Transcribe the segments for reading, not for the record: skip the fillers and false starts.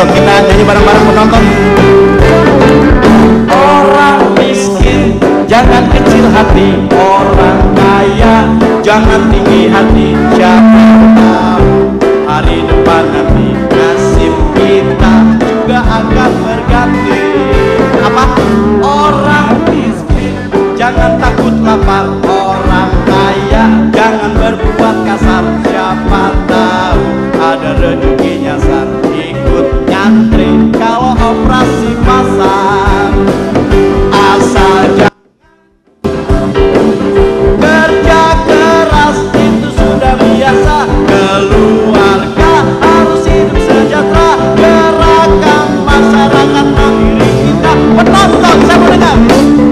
Ayo kita nyanyi bareng-bareng penonton. Orang miskin jangan kecil hati, orang kaya jangan tinggi hati. Siapa tahu hari depan nanti nasib kita juga akan berganti. Apa? Orang miskin jangan takut lapar, orang kaya jangan berbuat kasar. Siapa tahu ada rezeki nyasar, ikut nyantri kalau operasi pasar. Asal kerja keras itu sudah biasa, keluarga harus hidup sejahtera. Gerakan masyarakat mandiri kita, penonton saya mau dengar.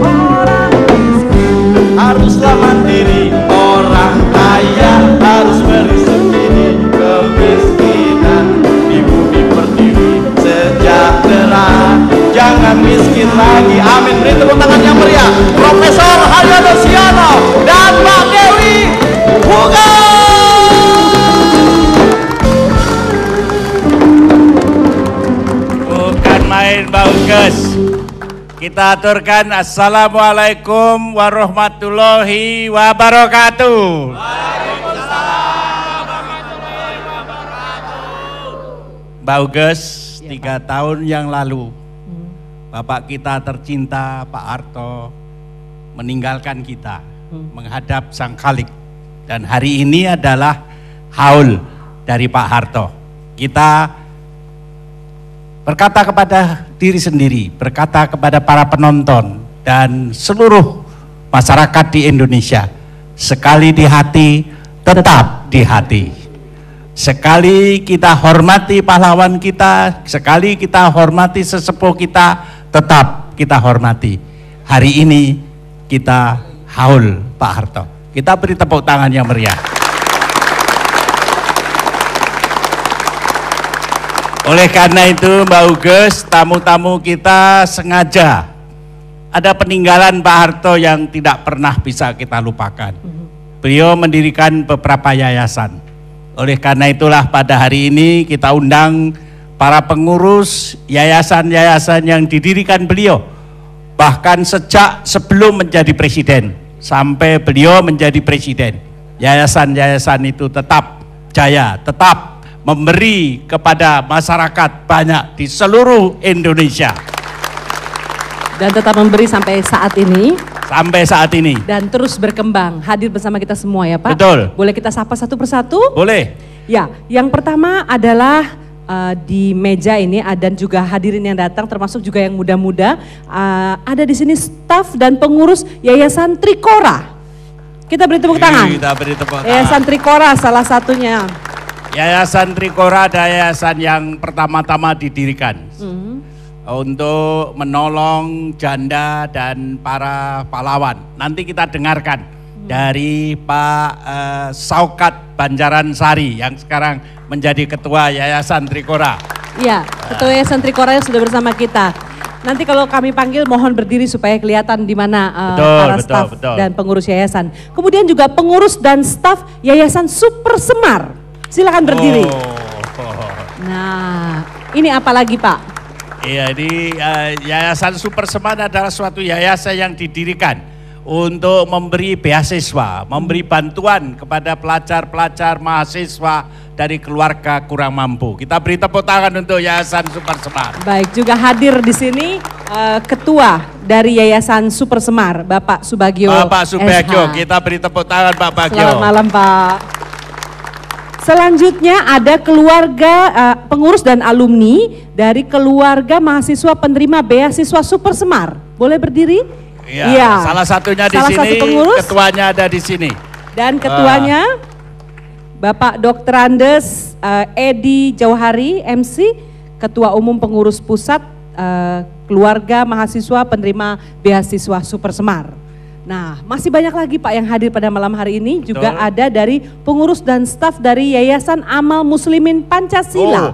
Orang miskin haruslah mandiri, orang kaya harus beri sendiri. Kemiskinan di bumi pertiwi, sejahtera jangan miskin lagi. Amin. Beri tepuk tangan yang meriah Profesor Haryono Siono dan Mbak Dewi Huga. Bukan main Bauges. Kita aturkan assalamualaikum warahmatullahi wabarakatuh. Waalaikumsalam warahmatullahi wabarakatuh. Bauges, 3 tahun yang lalu Bapak kita tercinta Pak Harto meninggalkan kita menghadap Sang Khalik, dan hari ini adalah haul dari Pak Harto. Kita berkata kepada diri sendiri, berkata kepada para penonton dan seluruh masyarakat di Indonesia, sekali di hati tetap di hati. Sekali kita hormati pahlawan kita, sekali kita hormati sesepuh kita, tetap kita hormati. Hari ini kita haul Pak Harto. Kita beri tepuk tangan yang meriah. Oleh karena itu Mbak Uges, tamu-tamu kita sengaja ada peninggalan Pak Harto yang tidak pernah bisa kita lupakan. Beliau mendirikan beberapa yayasan. Oleh karena itulah pada hari ini kita undang para pengurus yayasan-yayasan yang didirikan beliau, bahkan sejak sebelum menjadi presiden sampai beliau menjadi presiden. Yayasan-yayasan itu tetap jaya, tetap memberi kepada masyarakat banyak di seluruh Indonesia. Dan tetap memberi sampai saat ini. Sampai saat ini. Dan terus berkembang, hadir bersama kita semua ya Pak. Betul. Boleh kita sapa satu persatu? Boleh. Ya, yang pertama adalah di meja ini dan juga hadirin yang datang, termasuk juga yang muda-muda, ada di sini staf dan pengurus Yayasan Trikora. Kita beri tepuk tangan. Kita beri tepuk tangan. Yayasan Trikora salah satunya. Yayasan Trikora adalah yayasan yang pertama-tama didirikan untuk menolong janda dan para pahlawan. Nanti kita dengarkan dari Pak Saukat Banjaran Sari yang sekarang menjadi ketua Yayasan Trikora. Iya, ketua Yayasan Trikora yang sudah bersama kita. Nanti kalau kami panggil mohon berdiri supaya kelihatan di mana para staf dan pengurus yayasan. Kemudian juga pengurus dan staf Yayasan Super Semar. Silakan berdiri. Nah, ini apa lagi Pak? Iya, di Yayasan Super Semar adalah suatu yayasan yang didirikan untuk memberi beasiswa, memberi bantuan kepada pelajar-pelajar mahasiswa dari keluarga kurang mampu. Kita beri tepuk tangan untuk Yayasan Super Semar. Baik, juga hadir di sini ketua dari Yayasan Super Semar, Bapak Subagio. Bapak Subagio, SH. Kita beri tepuk tangan Pak Bagio. Selamat malam Pak. Selanjutnya ada keluarga pengurus dan alumni dari keluarga mahasiswa penerima beasiswa Super Semar. Boleh berdiri? Iya. Salah satunya di sini, ketuanya ada di sini. Dan ketuanya Bapak Dr. Andes Edi Jauhari MC, Ketua Umum Pengurus Pusat Keluarga Mahasiswa Penerima Beasiswa Super Semar. Nah, masih banyak lagi Pak yang hadir pada malam hari ini. Betul. Juga ada dari pengurus dan staf dari Yayasan Amal Muslimin Pancasila.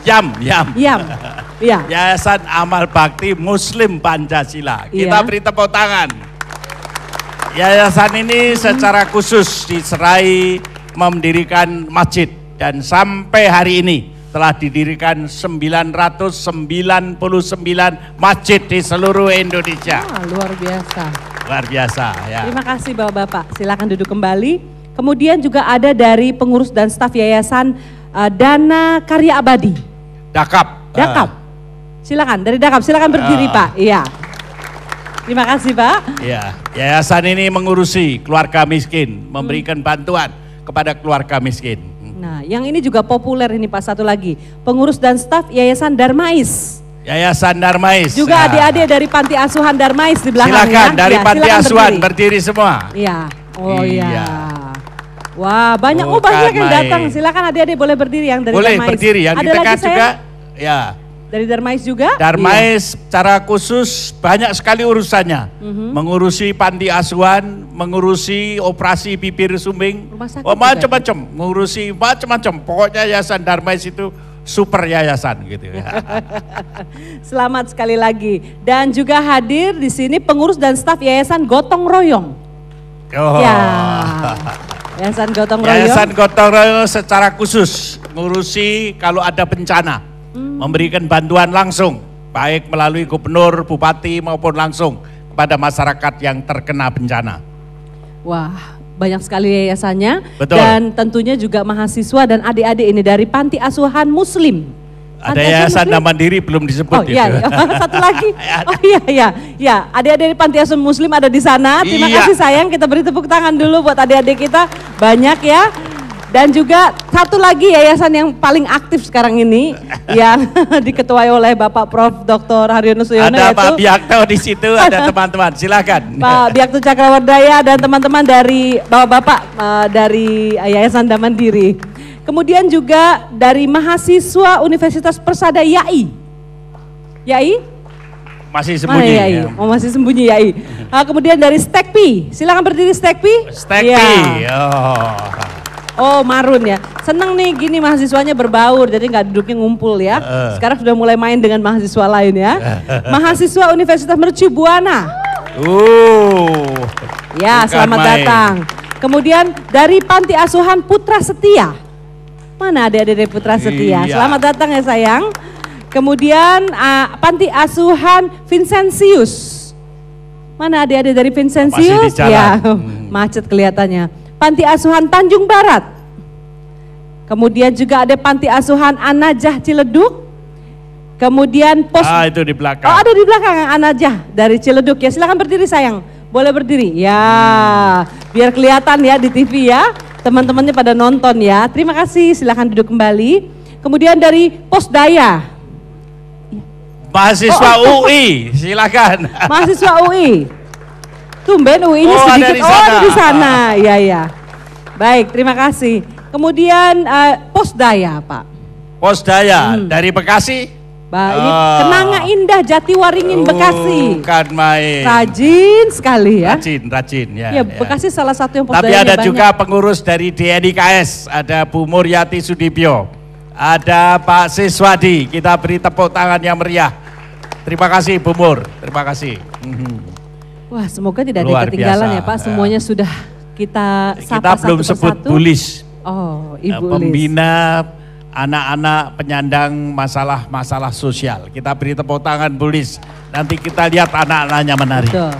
YAM. Ya. Yayasan Amal Bakti Muslim Pancasila. Kita beri tepuk tangan. Yayasan ini secara khusus diserai mendirikan masjid, dan sampai hari ini telah didirikan 999 masjid di seluruh Indonesia. Wah, luar biasa. Luar biasa ya. Terima kasih Bapak-Bapak, silakan duduk kembali. Kemudian juga ada dari pengurus dan staf Yayasan Dana Karya Abadi. Dakap. Dakap. Silakan dari Dakap, silakan berdiri Pak. Iya. Terima kasih Pak. Ya, yayasan ini mengurusi keluarga miskin, memberikan bantuan kepada keluarga miskin. Nah, yang ini juga populer ini Pak, satu lagi. Pengurus dan staf Yayasan Darmais. Yayasan Darmais. Juga ya. adik-adik dari Panti Asuhan Darmais di belakang. Silakan ya. dari Ya, Panti silakan Asuhan berdiri. berdiri semua. Iya. Oh Iya. iya. Wah, banyak Bukan banyak yang main. datang. Silakan adik-adik boleh berdiri yang dari Boleh Darmais. berdiri, yang Ada di tengah lagi juga. saya? Ya. Dari Darmais juga? Darmais secara khusus banyak sekali urusannya. Mengurusi panti asuhan, mengurusi operasi bibir sumbing, Rumah sakit macam-macam, mengurusi macam-macam. Pokoknya Yayasan Darmais itu super yayasan gitu ya. Selamat sekali lagi. Dan juga hadir di sini pengurus dan staf Yayasan Gotong Royong. Oh. Ya. Yayasan Gotong Royong. Yayasan Gotong Royong secara khusus mengurusi kalau ada bencana, memberikan bantuan langsung, baik melalui gubernur, bupati maupun langsung kepada masyarakat yang terkena bencana. Wah, banyak sekali yayasannya. Betul. Dan tentunya juga mahasiswa dan adik-adik ini dari Panti Asuhan Muslim. Ada Panti Asuhan Yayasan Muslim? Mandiri belum disebut Oh iya, itu. iya. Satu lagi. Oh iya, iya. Ya, adik-adik dari Panti Asuhan Muslim ada di sana. Terima Iya. kasih sayang, kita beri tepuk tangan dulu buat adik-adik kita. Banyak ya. Dan juga satu lagi yayasan yang paling aktif sekarang ini yang diketuai oleh Bapak Prof. Dr. Haryono Suyono, Ada yaitu Pak Biakto di situ, ada teman-teman, silakan. Pak Biaktu Cakrawardaya dan teman-teman dari bapak-bapak dari Yayasan Damandiri. Kemudian juga dari mahasiswa Universitas Persada YAI. YAI? Masih Mana sembunyi. YAI? Ya. Oh, masih sembunyi YAI. Kemudian dari Stekpi. Silakan berdiri Stekpi. Stekpi. Ya. Oh. Oh, marun ya. Seneng nih gini mahasiswanya berbaur, jadi nggak duduknya ngumpul ya. Sekarang sudah mulai main dengan mahasiswa lain ya. Mahasiswa Universitas Mercu Buana. Ya, Bukan selamat main. datang. Kemudian dari Panti Asuhan Putra Setia. Mana adik-adik dari Putra Setia? Iya. Selamat datang ya sayang. Kemudian Panti Asuhan Vincentius. Mana adik-adik dari Vincentius? Masih di jalan. Ya, macet kelihatannya. Panti Asuhan Tanjung Barat. Kemudian juga ada Panti Asuhan Anajah Ciledug. Kemudian pos. Itu di belakang. Oh, ada di belakang Anajah dari Ciledug ya. Silakan berdiri sayang. Boleh berdiri. Ya, biar kelihatan ya di TV ya. Teman-temannya pada nonton ya. Terima kasih. Silakan duduk kembali. Kemudian dari Posdaya. Mahasiswa UI, silakan. Mahasiswa UI. Tumben UI ini Oh, ada sedikit. di Oh, sana. ada di sana. Ya, ya. Baik, terima kasih. Kemudian Posdaya, Pak. Posdaya dari Bekasi. Ini Oh. Kenanga Indah Jatiwaringin Bekasi. Bukan main. Rajin sekali ya. Rajin ya. Ya, Bekasi salah satu yang Tapi Posdayanya ada banyak. juga pengurus dari DNIKS, ada Bu Muryati Sudibyo, ada Pak Siswadi, kita beri tepuk tangan yang meriah. Terima kasih Bu Mur, terima kasih. Wah, semoga tidak ada Luar yang ketinggalan biasa, ya Pak. ya. Semuanya sudah kita Kita sapa belum satu sebut persatu. Bulis, Oh, Ibu Lis. pembina anak-anak penyandang masalah-masalah sosial. Kita beri tepuk tangan Bulis. Nanti kita lihat anak-anaknya menari. Betul.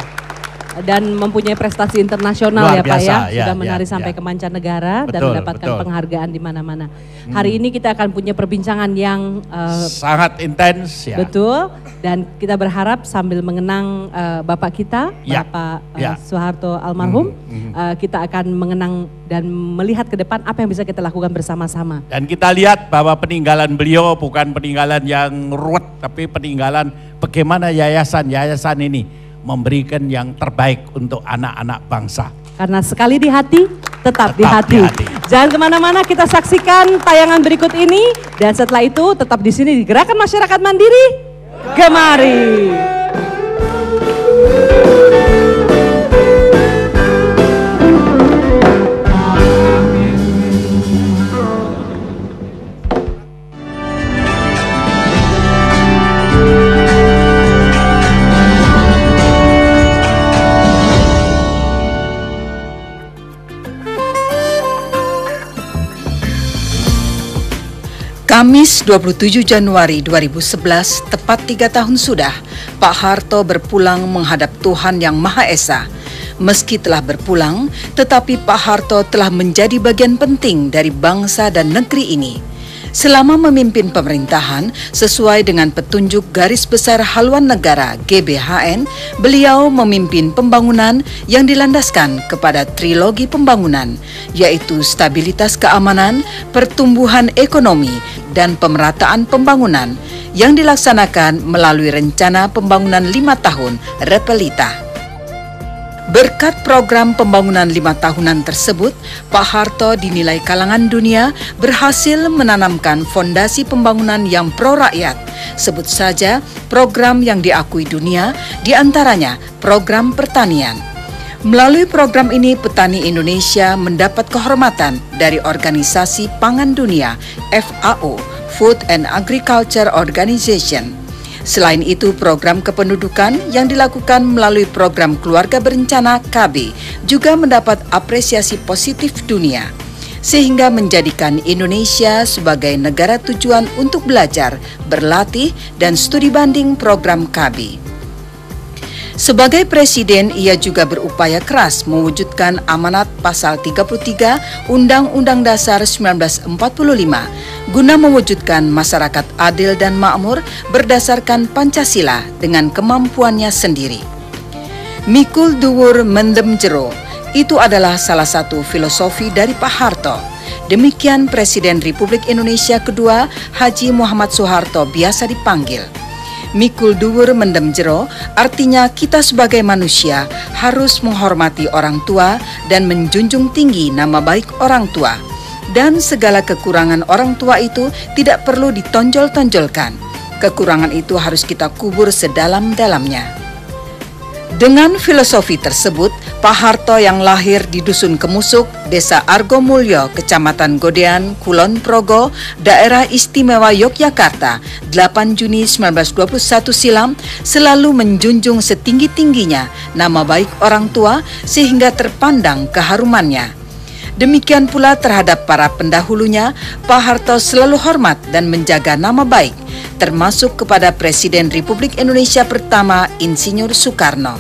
Dan mempunyai prestasi internasional Luar ya Pak biasa, ya. Sudah ya, menari ya, sampai ya. ke mancanegara dan Betul, mendapatkan betul. penghargaan di mana-mana. Hari ini kita akan punya perbincangan yang Sangat intens ya. betul, dan kita berharap sambil mengenang Bapak kita, Ya, Bapak ya. Soeharto almarhum, kita akan mengenang dan melihat ke depan apa yang bisa kita lakukan bersama-sama. Dan kita lihat bahwa peninggalan beliau bukan peninggalan yang ruwet, tapi peninggalan bagaimana yayasan-yayasan ini memberikan yang terbaik untuk anak-anak bangsa. Karena sekali di hati, tetap di Tetap hati. di hati. Jangan kemana-mana, kita saksikan tayangan berikut ini. Dan setelah itu tetap di sini di Gerakan Masyarakat Mandiri. Gemari. Kamis 27 Januari 2011, tepat 3 tahun sudah, Pak Harto berpulang menghadap Tuhan Yang Maha Esa. Meski telah berpulang, tetapi Pak Harto telah menjadi bagian penting dari bangsa dan negeri ini. Selama memimpin pemerintahan sesuai dengan petunjuk Garis Besar Haluan Negara GBHN, beliau memimpin pembangunan yang dilandaskan kepada trilogi pembangunan, yaitu stabilitas keamanan, pertumbuhan ekonomi, dan pemerataan pembangunan yang dilaksanakan melalui rencana pembangunan 5 tahun Repelita. Berkat program pembangunan 5 tahunan tersebut, Pak Harto dinilai kalangan dunia berhasil menanamkan fondasi pembangunan yang pro-rakyat. Sebut saja program yang diakui dunia, diantaranya program pertanian. Melalui program ini, petani Indonesia mendapat kehormatan dari Organisasi Pangan Dunia, FAO, Food and Agriculture Organization. Selain itu, program kependudukan yang dilakukan melalui program keluarga berencana KB juga mendapat apresiasi positif dunia, sehingga menjadikan Indonesia sebagai negara tujuan untuk belajar, berlatih, dan studi banding program KB. Sebagai presiden, ia juga berupaya keras mewujudkan amanat pasal 33 Undang-Undang Dasar 1945 guna mewujudkan masyarakat adil dan makmur berdasarkan Pancasila dengan kemampuannya sendiri. Mikul duwur mendem jero, itu adalah salah satu filosofi dari Pak Harto. Demikian Presiden Republik Indonesia kedua, Haji Muhammad Soeharto biasa dipanggil. Mikul duwur mendem jero artinya kita sebagai manusia harus menghormati orang tua dan menjunjung tinggi nama baik orang tua. Dan segala kekurangan orang tua itu tidak perlu ditonjol-tonjolkan. Kekurangan itu harus kita kubur sedalam-dalamnya. Dengan filosofi tersebut, Pak Harto yang lahir di Dusun Kemusuk, Desa Argomulyo, Kecamatan Godean, Kulon Progo, Daerah Istimewa Yogyakarta, 8 Juni 1921 silam, selalu menjunjung setinggi-tingginya nama baik orang tua sehingga terpandang keharumannya. Demikian pula terhadap para pendahulunya, Pak Harto selalu hormat dan menjaga nama baik, termasuk kepada Presiden Republik Indonesia pertama, Insinyur Soekarno.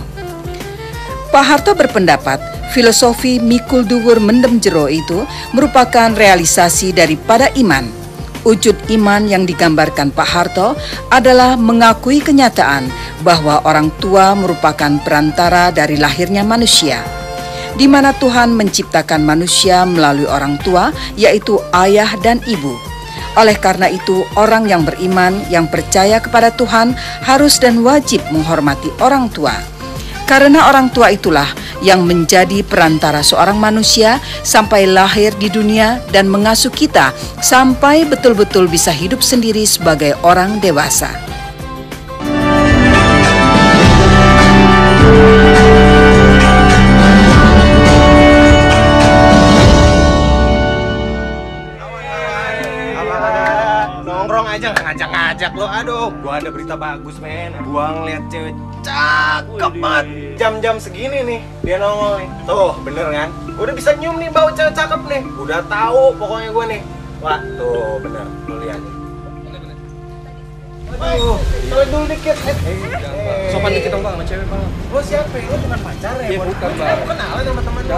Pak Harto berpendapat, filosofi mikul duwur mendem jero itu merupakan realisasi daripada iman. Wujud iman yang digambarkan Pak Harto adalah mengakui kenyataan bahwa orang tua merupakan perantara dari lahirnya manusia, di mana Tuhan menciptakan manusia melalui orang tua, yaitu ayah dan ibu. Oleh karena itu, orang yang beriman, yang percaya kepada Tuhan harus dan wajib menghormati orang tua. Karena orang tua itulah yang menjadi perantara seorang manusia sampai lahir di dunia dan mengasuh kita sampai betul-betul bisa hidup sendiri sebagai orang dewasa. Nongkrong aja ngajak-ngajak lo. Aduh, gua ada berita bagus, men. Gua ngeliat cewek cakep banget. Jam-jam segini nih dia nongol nih. Tuh, bener kan? Gua udah bisa nyium nih bau cewek cakep nih. Udah tahu pokoknya gua nih. Wah, tuh bener. Lu lihat. Aduh, tolong dulu dikit. Sopan dikit dong Bang sama cewek Bang. Lo siapa? Lo bukan pacar ya? Iya bukan Bang. Lo kenalan sama teman lo.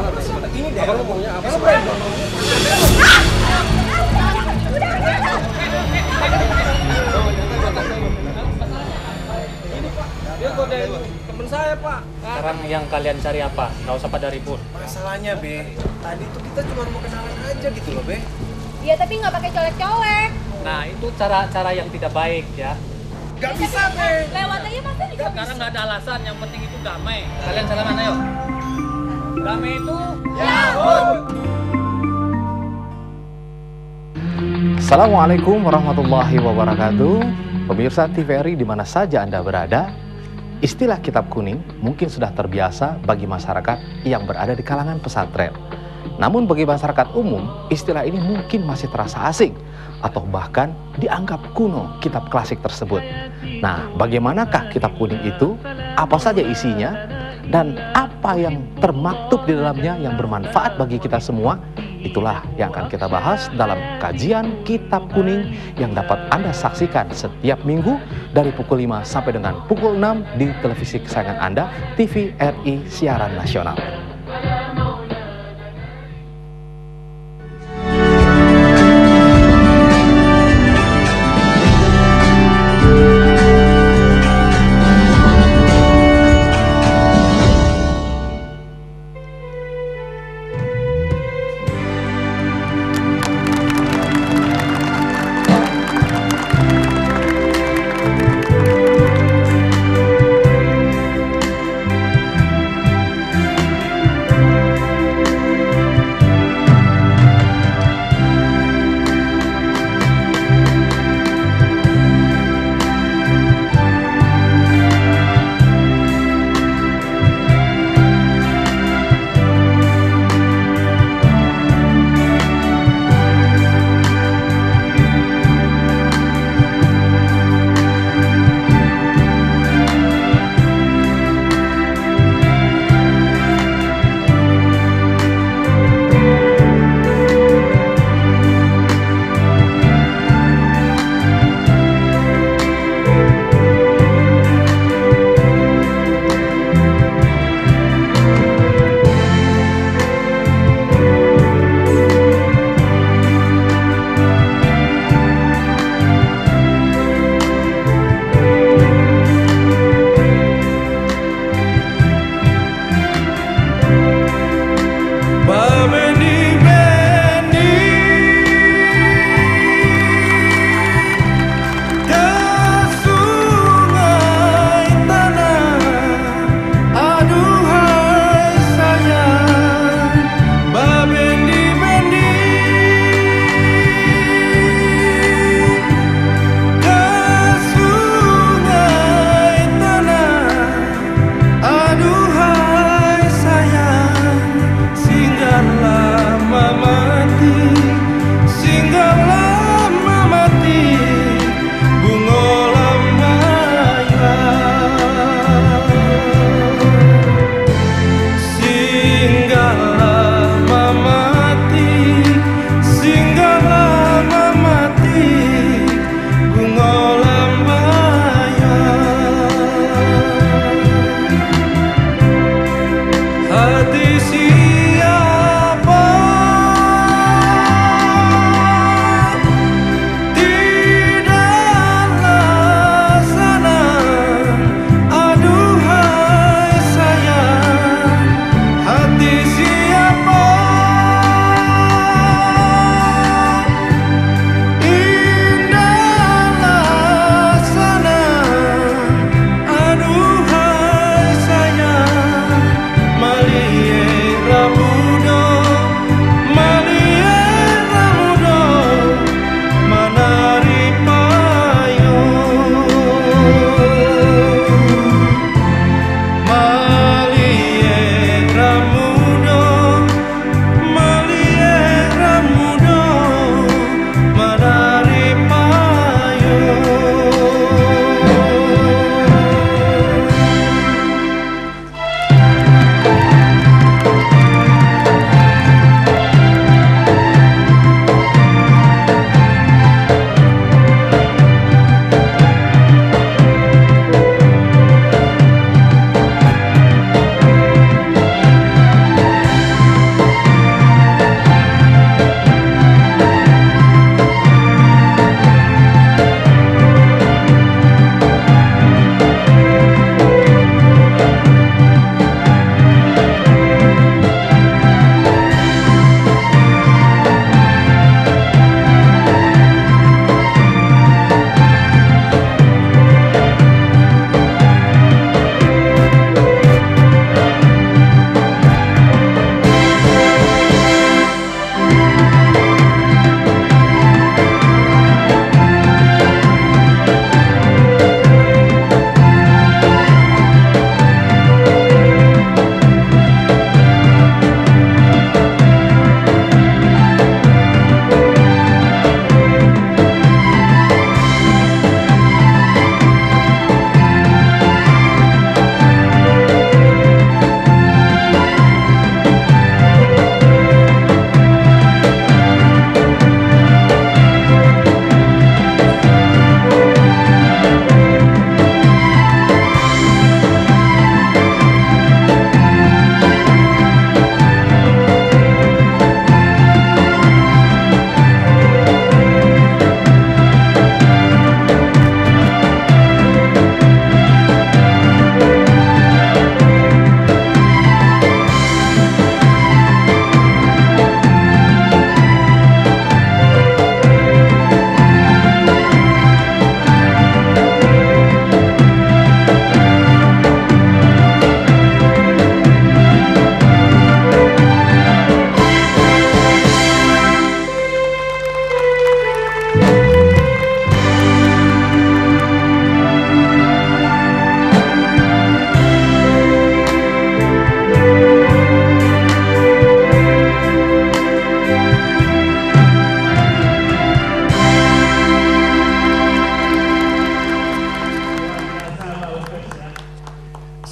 Ini deh. Apa lo maunya apa sih? Dia godain temen saya, Pak. Sekarang yang kalian cari apa? Nggak usah pada ribut. Masalahnya, Be, tadi tuh kita cuma mau kenalan aja gitu loh, Be. Iya, tapi nggak pakai colek-colek. Nah itu cara-cara yang tidak baik ya. Gak bisa, Be. Lewat aja masa juga Sekarang nggak ada alasan, yang penting itu damai. Kalian salaman ayo. Damai itu Yahud. Assalamualaikum warahmatullahi wabarakatuh. Pemirsa TVRI di mana saja Anda berada, istilah kitab kuning mungkin sudah terbiasa bagi masyarakat yang berada di kalangan pesantren. Namun bagi masyarakat umum, istilah ini mungkin masih terasa asing atau bahkan dianggap kuno kitab klasik tersebut. Nah, bagaimanakah kitab kuning itu? Apa saja isinya? Dan apa yang termaktub di dalamnya yang bermanfaat bagi kita semua? Itulah yang akan kita bahas dalam kajian Kitab Kuning yang dapat Anda saksikan setiap minggu dari pukul 5 sampai dengan pukul 6 di televisi kesayangan Anda, TVRI Siaran Nasional.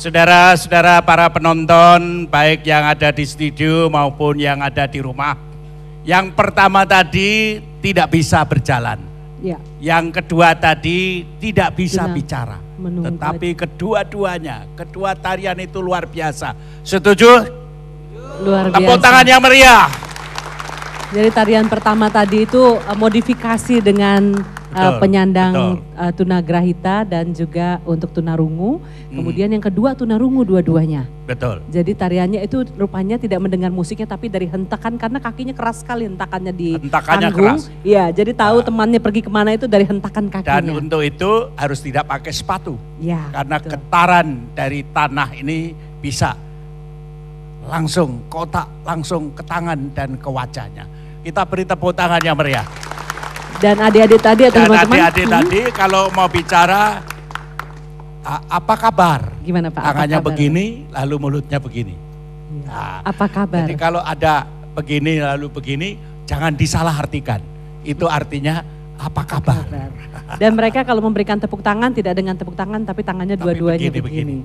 Saudara-saudara para penonton, baik yang ada di studio maupun yang ada di rumah. Yang pertama tadi tidak bisa berjalan. Ya. Yang kedua tadi tidak bisa Benar. bicara. Menunggu Tetapi kedua-duanya, kedua tarian itu luar biasa. Setuju? Luar biasa. Tepuk tangan yang meriah. Jadi tarian pertama tadi itu modifikasi dengan Betul, penyandang tunagrahita dan juga untuk tunarungu. Kemudian yang kedua tunarungu dua-duanya. Betul. Jadi tariannya itu rupanya tidak mendengar musiknya tapi dari hentakan karena kakinya keras sekali hentakannya di Hentakannya panggung. keras. Iya, jadi tahu temannya pergi kemana itu dari hentakan kakinya. Dan untuk itu harus tidak pakai sepatu. Ya, Karena betul. getaran dari tanah ini bisa langsung kotak, langsung ke tangan dan ke wajahnya. Kita beri tepuk tangan yang meriah. Dan adik-adik tadi atau Dan teman-teman? adik-adik tadi kalau mau bicara, apa kabar? Gimana Pak? Apa Tangannya kabar? begini, lalu mulutnya begini. Iya. Nah, Apa kabar? Jadi kalau ada begini lalu begini, jangan disalahartikan. Itu artinya apa kabar? Kabar. Dan mereka kalau memberikan tepuk tangan tidak dengan tepuk tangan tapi tangannya Tapi dua-duanya begini. begini.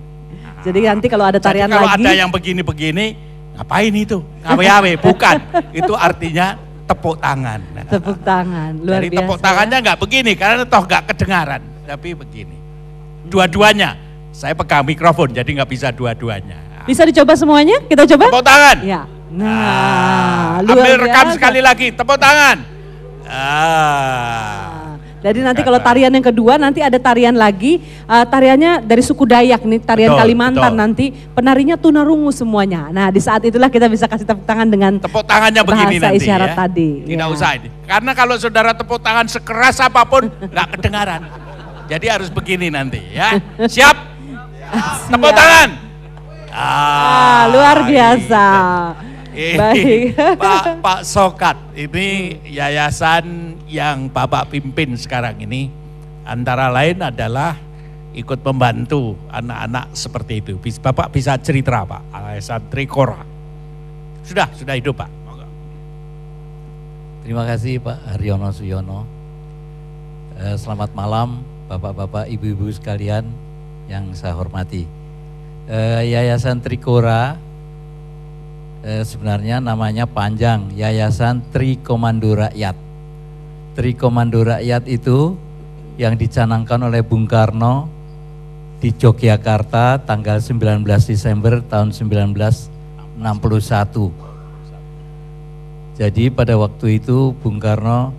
Jadi nanti kalau ada Jadi tarian kalau lagi, ada yang begini-begini, ngapain itu? Ngawe-ngawe, bukan. Itu artinya tepuk tangan. tepuk tangan, luar Jadi biasa. tepuk tangannya nggak begini, karena toh nggak kedengaran. Tapi begini. Dua-duanya. Saya pegang mikrofon, jadi nggak bisa dua-duanya. Bisa dicoba semuanya? Kita coba? Tepuk tangan. Ya. Nah, luar ambil rekam biasa. sekali lagi, tepuk tangan. Ah. Jadi nanti kalau tarian yang kedua nanti ada tarian lagi, tariannya dari suku Dayak nih, tarian Betul, Kalimantan betul. nanti penarinya tunarungu semuanya. Nah di saat itulah kita bisa kasih tepuk tangan dengan Tepuk tangannya begini bahasa nanti isyarat ya. tadi. Tidak Ya. usah ini. Karena kalau saudara tepuk tangan sekeras apapun nggak kedengaran. Jadi harus begini nanti ya. Siap? Tepuk tangan. Luar biasa. Baik. Pak Sokat, ini yayasan yang Bapak pimpin sekarang ini antara lain adalah ikut membantu anak-anak seperti itu. Bapak bisa cerita Pak, Yayasan Trikora. Sudah hidup Pak. Terima kasih Pak Haryono Suyono. Selamat malam Bapak-bapak, Ibu-ibu sekalian yang saya hormati. Yayasan Trikora sebenarnya namanya panjang, Yayasan Tri Komando Rakyat. Tri Komando Rakyat itu yang dicanangkan oleh Bung Karno di Yogyakarta tanggal 19 Desember tahun 1961. Jadi pada waktu itu Bung Karno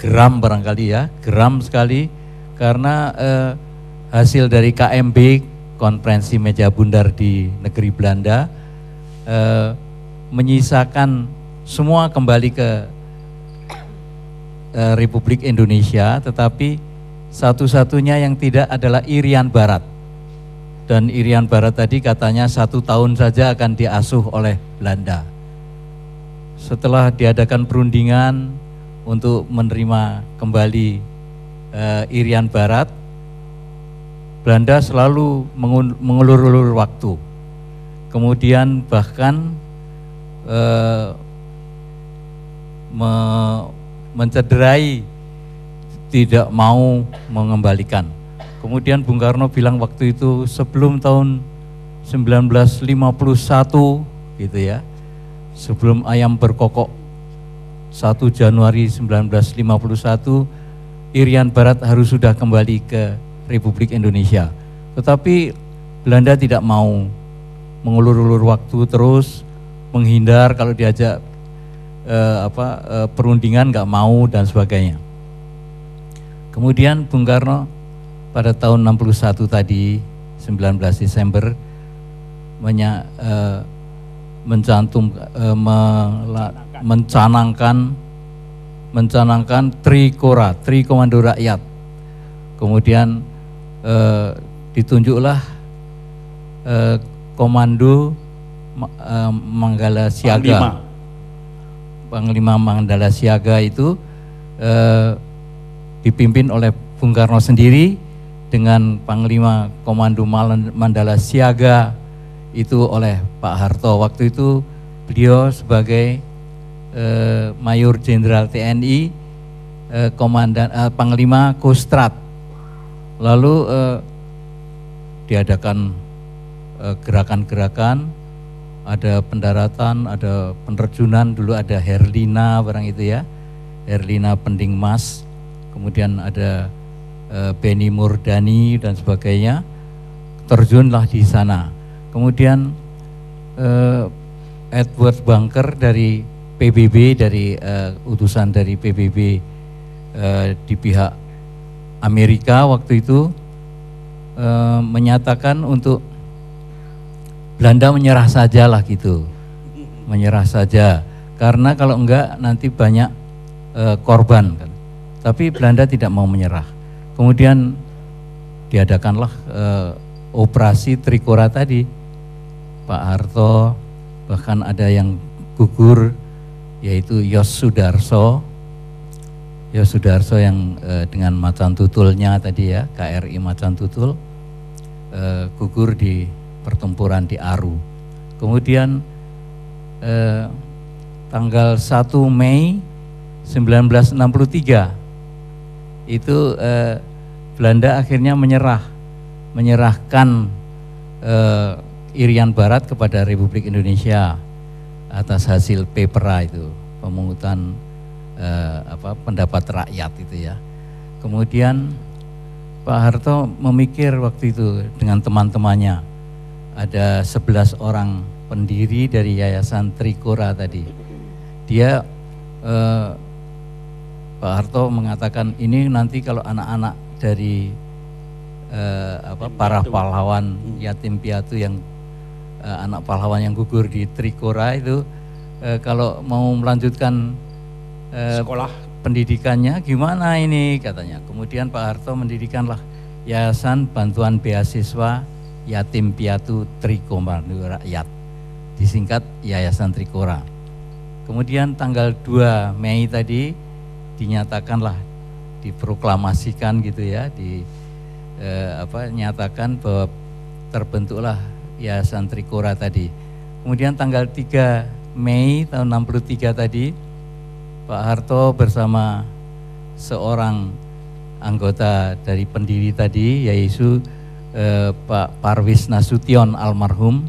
geram barangkali ya, geram sekali karena hasil dari KMB, konferensi meja bundar di negeri Belanda, menyisakan semua kembali ke Republik Indonesia, tetapi satu-satunya yang tidak adalah Irian Barat. Dan Irian Barat tadi katanya 1 tahun saja akan diasuh oleh Belanda. Setelah diadakan perundingan untuk menerima kembali Irian Barat, Belanda selalu mengulur-ulur waktu. Kemudian bahkan mencederai, tidak mau mengembalikan. Kemudian Bung Karno bilang waktu itu sebelum tahun 1951 gitu ya, sebelum ayam berkokok 1 Januari 1951, Irian Barat harus sudah kembali ke Republik Indonesia. Tetapi Belanda tidak mau, mengulur-ulur waktu terus, menghindar kalau diajak perundingan nggak mau dan sebagainya. Kemudian Bung Karno pada tahun 61 tadi 19 Desember mencanangkan Trikora, Tri Komando Rakyat. Kemudian ditunjuklah Komando Manggala Siaga. Panglima Manggala Siaga itu dipimpin oleh Bung Karno sendiri, dengan Panglima Komando Mandala Siaga itu oleh Pak Harto. Waktu itu beliau sebagai Mayor Jenderal TNI, Panglima Kostrad. Lalu diadakan gerakan-gerakan, ada pendaratan, ada penerjunan, dulu ada Herlina barang itu ya, Herlina Pending Mas, kemudian ada Benny Murdani dan sebagainya, terjunlah di sana. Kemudian Edward Bunker dari PBB, dari utusan dari PBB di pihak Amerika waktu itu menyatakan untuk Belanda menyerah sajalah gitu, menyerah saja, karena kalau enggak nanti banyak korban kan. Tapi Belanda tidak mau menyerah. Kemudian diadakanlah operasi Trikora tadi. Pak Harto, bahkan ada yang gugur, yaitu Yos Sudarso yang dengan macan tutulnya tadi ya, KRI Macan Tutul, gugur di pertempuran di Aru. Kemudian tanggal 1 Mei 1963 itu Belanda akhirnya menyerahkan Irian Barat kepada Republik Indonesia atas hasil PEPRA itu, pemungutan pendapat rakyat itu ya. Kemudian Pak Harto memikir waktu itu dengan teman-temannya, ada 11 orang pendiri dari Yayasan Trikora tadi. Dia Pak Harto mengatakan ini nanti kalau anak-anak dari para pahlawan yatim piatu yang anak pahlawan yang gugur di Trikora itu kalau mau melanjutkan Sekolah pendidikannya gimana ini katanya. Kemudian Pak Harto mendirikanlah Yayasan Bantuan Beasiswa Yatim Piatu Trikomando Rakyat, disingkat Yayasan Trikora. Kemudian tanggal 2 Mei tadi dinyatakanlah, diproklamasikan gitu ya, nyatakan bahwa terbentuklah Yayasan Trikora tadi. Kemudian tanggal 3 Mei tahun 63 tadi, Pak Harto bersama seorang anggota dari pendiri tadi, yaitu Pak Parwis Nasution almarhum,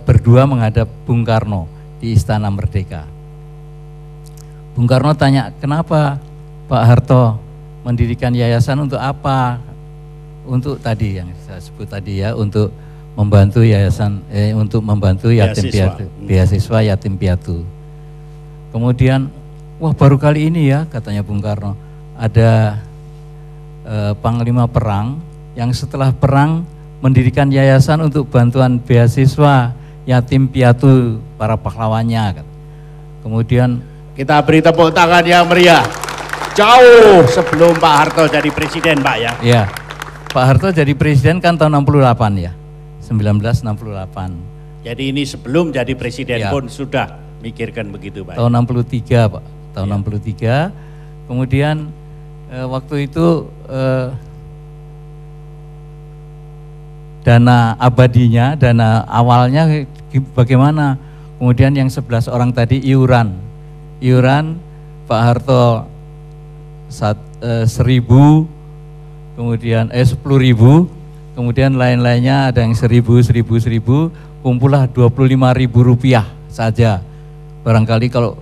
berdua menghadap Bung Karno di Istana Merdeka. Bung Karno tanya, kenapa Pak Harto mendirikan yayasan, untuk apa? Untuk tadi yang saya sebut tadi ya, untuk membantu yayasan, untuk membantu yatim piatu, beasiswa yatim piatu. Kemudian, wah baru kali ini ya katanya Bung Karno, ada panglima perang yang setelah perang mendirikan yayasan untuk bantuan beasiswa yatim piatu para pahlawannya. Kemudian kita beri tepuk tangan yang meriah. Jauh sebelum Pak Harto jadi presiden, Pak ya. Ya, Pak Harto jadi presiden kan tahun 68 ya, 1968. Jadi ini sebelum jadi presiden Ya. pun sudah mikirkan begitu, Pak. Tahun 63 Pak, tahun 63. Kemudian waktu itu dana abadinya, dana awalnya bagaimana? Kemudian yang 11 orang tadi iuran Pak Harto 1.000, kemudian 10.000, kemudian lain-lainnya ada yang 1.000, kumpullah 25.000 rupiah saja. Barangkali kalau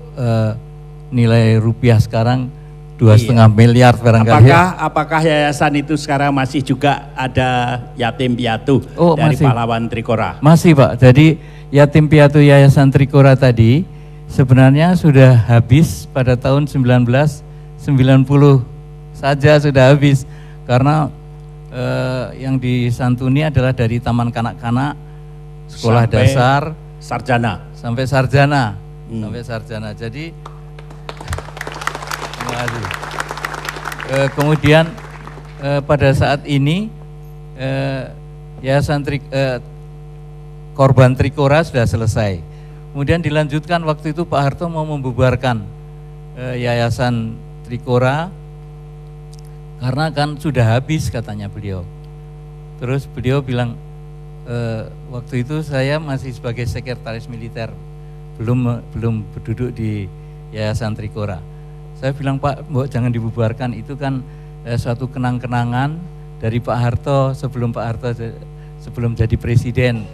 nilai rupiah sekarang 2,5 miliar barangkali. Apakah yayasan itu sekarang masih juga ada yatim piatu dari masih. pahlawan Trikora? Masih Pak, jadi yatim piatu Yayasan Trikora tadi sebenarnya sudah habis pada tahun 1990 saja sudah habis, karena yang disantuni adalah dari taman kanak-kanak, sekolah Sampai dasar, sarjana. sampai sarjana, sampai sarjana. Jadi terima kasih. Kemudian pada saat ini Yayasan korban Trikora sudah selesai. Kemudian dilanjutkan waktu itu Pak Harto mau membubarkan Yayasan Trikora karena kan sudah habis katanya beliau. Terus beliau bilang, waktu itu saya masih sebagai sekretaris militer, belum duduk di Yayasan Trikora. Saya bilang, Pak, jangan dibubarkan, itu kan suatu kenang-kenangan dari Pak Harto sebelum sebelum jadi presiden.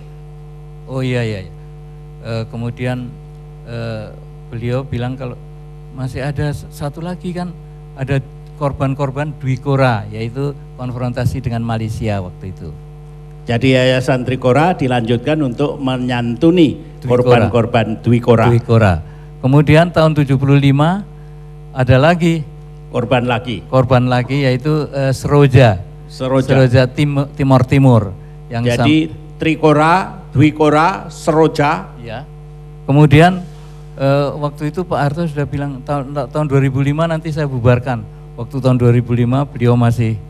Oh iya. Kemudian beliau bilang kalau masih ada satu lagi kan, ada korban-korban Dwikora, yaitu konfrontasi dengan Malaysia waktu itu. Jadi Yayasan Trikora dilanjutkan untuk menyantuni korban-korban Dwikora. Kemudian tahun 75 ada lagi korban lagi yaitu Seroja Timur yang jadi Trikora, Dwikora, Seroja. Ya. Kemudian waktu itu Pak Harto sudah bilang tahun 2005 nanti saya bubarkan. Waktu tahun 2005 beliau masih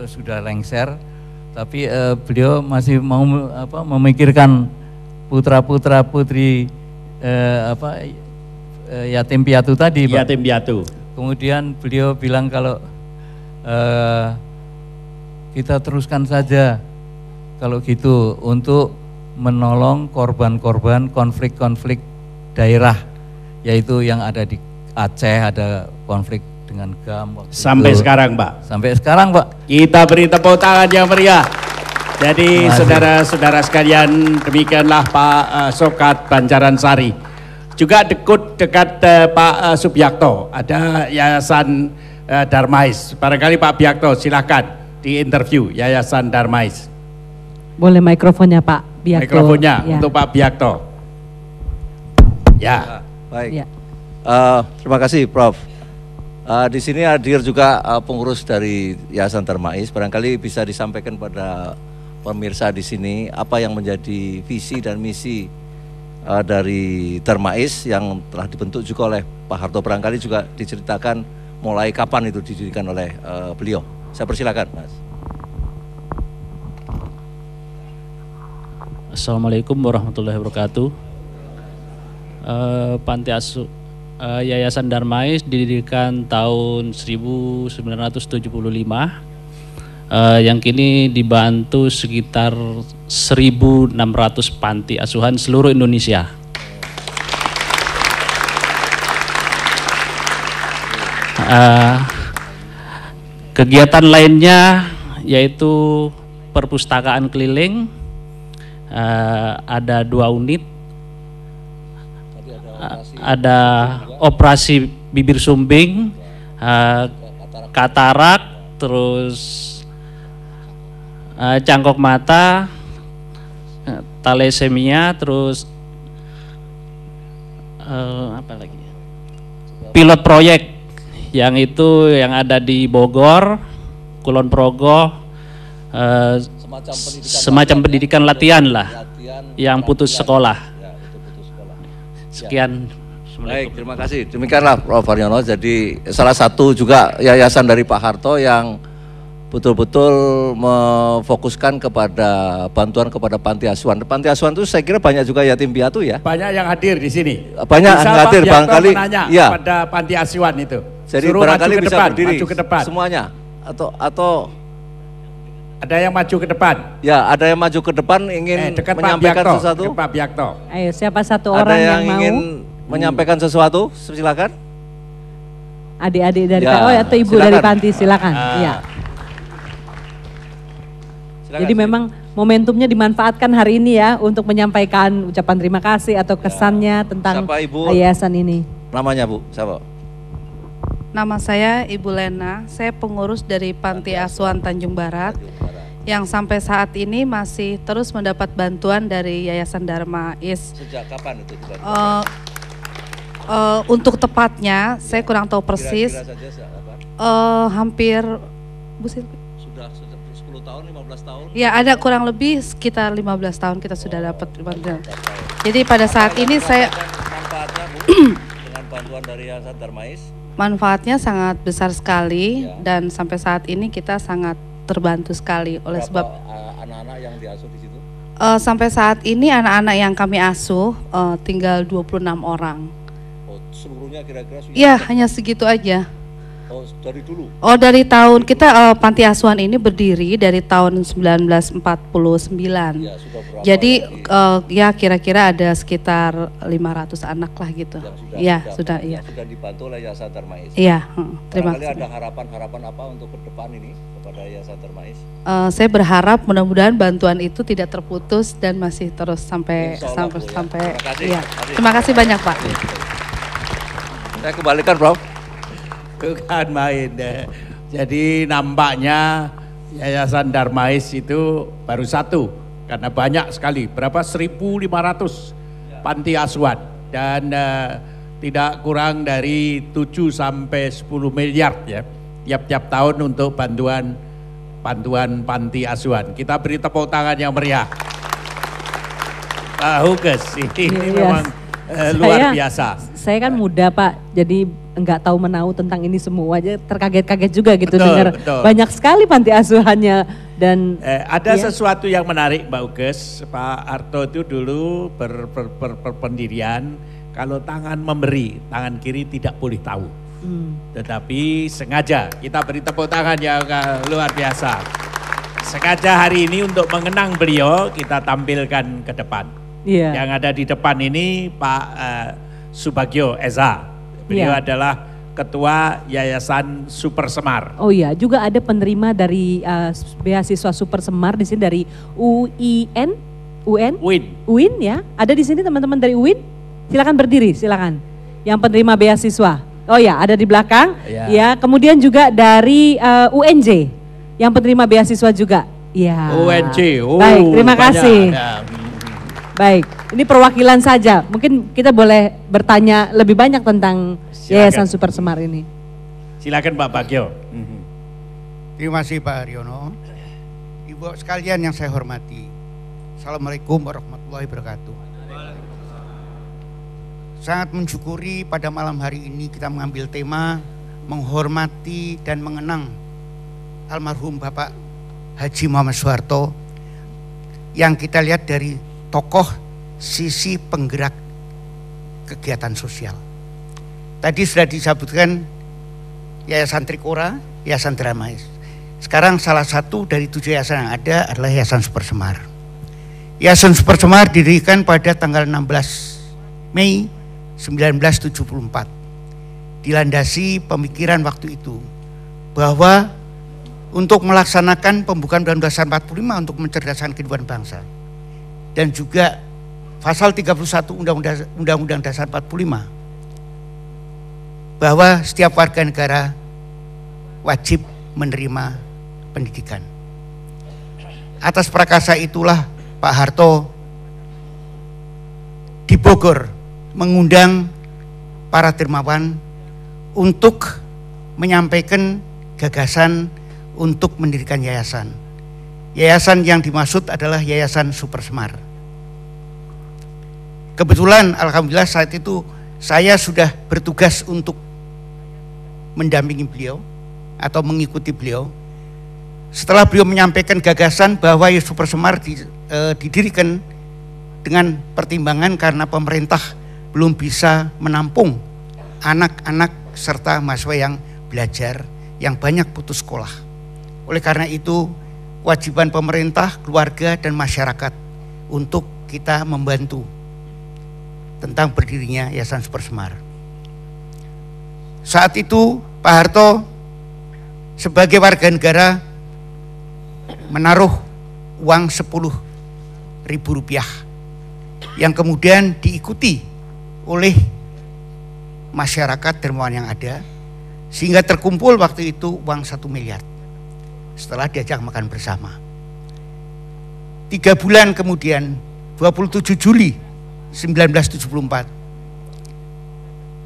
sudah lengser, tapi beliau masih mau memikirkan putra-putra putri yatim piatu tadi, Pak. Yatim piatu. Kemudian beliau bilang kalau kita teruskan saja kalau gitu untuk menolong korban-korban konflik-konflik daerah, yaitu yang ada di Aceh, ada konflik dengan GAM sampai sekarang, Pak. Sampai sekarang, Pak. Kita beri tepuk tangan yang meriah. Jadi saudara-saudara sekalian, demikianlah Pak Sokat Banjaransari. Juga dekat Pak Subiakto, ada Yayasan Darmais. Barangkali Pak Biakto silahkan diinterview Yayasan Darmais. Boleh mikrofonnya Pak Biakto. Mikrofonnya untuk Pak Biakto. Ya. Baik. Ya. Terima kasih, Prof. Di sini hadir juga pengurus dari Yayasan Darmais. Barangkali bisa disampaikan pada pemirsa di sini apa yang menjadi visi dan misi dari Darmais yang telah dibentuk juga oleh Pak Harto. Barangkali juga diceritakan mulai kapan itu didirikan oleh beliau. Saya persilakan, Mas. Assalamualaikum warahmatullahi wabarakatuh. Yayasan Darmais didirikan tahun 1975, yang kini dibantu sekitar 1.600 panti asuhan seluruh Indonesia. Kegiatan lainnya yaitu perpustakaan keliling, ada 2 unit. Ada operasi bibir sumbing, katarak, terus cangkok mata, thalassemia, terus apa lagi? Pilot proyek yang ada di Bogor, Kulon Progo, semacam pendidikan latihan lah, yang putus sekolah. Sekian. Baik, terima kasih. Demikianlah Prof. Haryono. Jadi salah satu juga yayasan dari Pak Harto yang betul-betul memfokuskan kepada bantuan kepada panti asuhan. Panti asuhan itu saya kira banyak juga yatim piatu ya. Banyak yang hadir di sini. Banyak yang hadir, barangkali ya. Pada panti asuhan itu. Jadi suruh barangkali maju ke bisa depan, berdiri maju ke depan. Semuanya atau ada yang maju ke depan. Ya, ada yang maju ke depan ingin menyampaikan sesuatu. Pak Biakto. Ayo, siapa satu ada orang yang mau ingin menyampaikan sesuatu? Silakan. Adik-adik dari Ya, atau ibu silakan. dari panti, silakan. Iya. Silakan. Jadi memang momentumnya dimanfaatkan hari ini ya untuk menyampaikan ucapan terima kasih atau kesannya tentang Siapa, Ibu? yayasan ini. Namanya Bu, siapa? Nama saya Ibu Lena, saya pengurus dari Panti Asuhan Tanjung Barat yang sampai saat ini masih terus mendapat bantuan dari Yayasan Darmais. Sejak kapan itu dibantu? Untuk tepatnya, saya kurang tahu persis. Kira-kira saja apa? Hampir, Bu Silvi? Sudah 10 tahun, 15 tahun? Ya, ada kurang lebih sekitar 15 tahun kita sudah dapat bantuan. Jadi pada saat ini saya Manfaatnya Bu, dengan bantuan dari Yayasan Darmais? Manfaatnya sangat besar sekali dan sampai saat ini kita sangat terbantu sekali oleh sebab anak-anak yang diasuh di situ? Sampai saat ini anak-anak yang kami asuh tinggal 26 orang. Oh, seluruhnya kira-kira sudah? Iya, hanya segitu aja. Oh, dari dulu? Oh, dari tahun kita panti asuhan ini berdiri dari tahun 1949. Ya, sudah berapa Jadi ya kira-kira ada sekitar 500 anak lah gitu. Sudah. Sudah dibantu oleh Yayasan Darmais. Iya, terima kasih. kasih. Ada harapan-harapan apa untuk ke depan ini kepada Yayasan Darmais? Saya berharap mudah-mudahan bantuan itu tidak terputus dan masih terus sampai Terima kasih. Ya. Terima kasih banyak, Pak. Saya kembalikan, Prof. Bukan main. Jadi nampaknya Yayasan Darmais itu baru satu, karena banyak sekali, berapa 1.500 panti asuhan dan tidak kurang dari 7 sampai 10 miliar ya tiap-tiap tahun untuk bantuan panti asuhan. Kita beri tepuk tangan yang meriah. Pak Huges, ini memang luar biasa. Saya kan muda Pak, jadi enggak tahu menau tentang ini semua aja, terkaget-kaget juga gitu dengar banyak sekali panti asuhannya dan ada sesuatu yang menarik Mbak Huges. Pak Harto itu dulu berpendirian kalau tangan memberi, tangan kiri tidak boleh tahu. Tetapi sengaja kita beri tepuk tangan yang luar biasa. Sengaja hari ini untuk mengenang beliau kita tampilkan ke depan. Yang ada di depan ini Pak Subagio Eza. Beliau adalah Ketua Yayasan Super Semar. Oh iya, juga ada penerima dari beasiswa Super Semar di sini dari UIN ya. Ada di sini teman-teman dari UIN. Silakan berdiri, silakan. Yang penerima beasiswa. Oh ya, ada di belakang. Ya, kemudian juga dari UNJ yang penerima beasiswa juga. Ya. UNJ. Baik, terima kasih. Baik, ini perwakilan saja. Mungkin kita boleh bertanya lebih banyak tentang Yayasan Super Semar ini. Silakan Pak Bagio. Terima kasih Pak Haryono. Ibu sekalian yang saya hormati. Assalamualaikum warahmatullahi wabarakatuh. Sangat mensyukuri pada malam hari ini kita mengambil tema menghormati dan mengenang almarhum Bapak Haji Muhammad Soeharto yang kita lihat dari tokoh sisi penggerak kegiatan sosial. Tadi sudah disebutkan Yayasan Trikora, Yayasan Darmais. Sekarang salah satu dari 7 yayasan yang ada adalah Yayasan Super Semar. Yayasan Super Semar didirikan pada tanggal 16 Mei 1974. Dilandasi pemikiran waktu itu bahwa untuk melaksanakan pembukaan Undang-Undang Dasar 45 untuk mencerdaskan kehidupan bangsa dan juga pasal 31 Undang-Undang Dasar 45 bahwa setiap warga negara wajib menerima pendidikan. Atas prakarsa itulah Pak Harto di Bogor mengundang para dermawan untuk menyampaikan gagasan untuk mendirikan yayasan. Yayasan yang dimaksud adalah Yayasan Super Semar. Kebetulan alhamdulillah saat itu saya sudah bertugas untuk mendampingi beliau atau mengikuti beliau. Setelah beliau menyampaikan gagasan bahwa Super Semar didirikan dengan pertimbangan karena pemerintah belum bisa menampung anak-anak serta mahasiswa yang belajar yang banyak putus sekolah. Oleh karena itu kewajiban pemerintah, keluarga dan masyarakat untuk kita membantu tentang berdirinya Yayasan Super Semar. Saat itu Pak Harto sebagai warga negara menaruh uang Rp10.000 yang kemudian diikuti oleh masyarakat dermawan yang ada sehingga terkumpul waktu itu uang 1 miliar setelah diajak makan bersama. 3 bulan kemudian 27 Juli 1974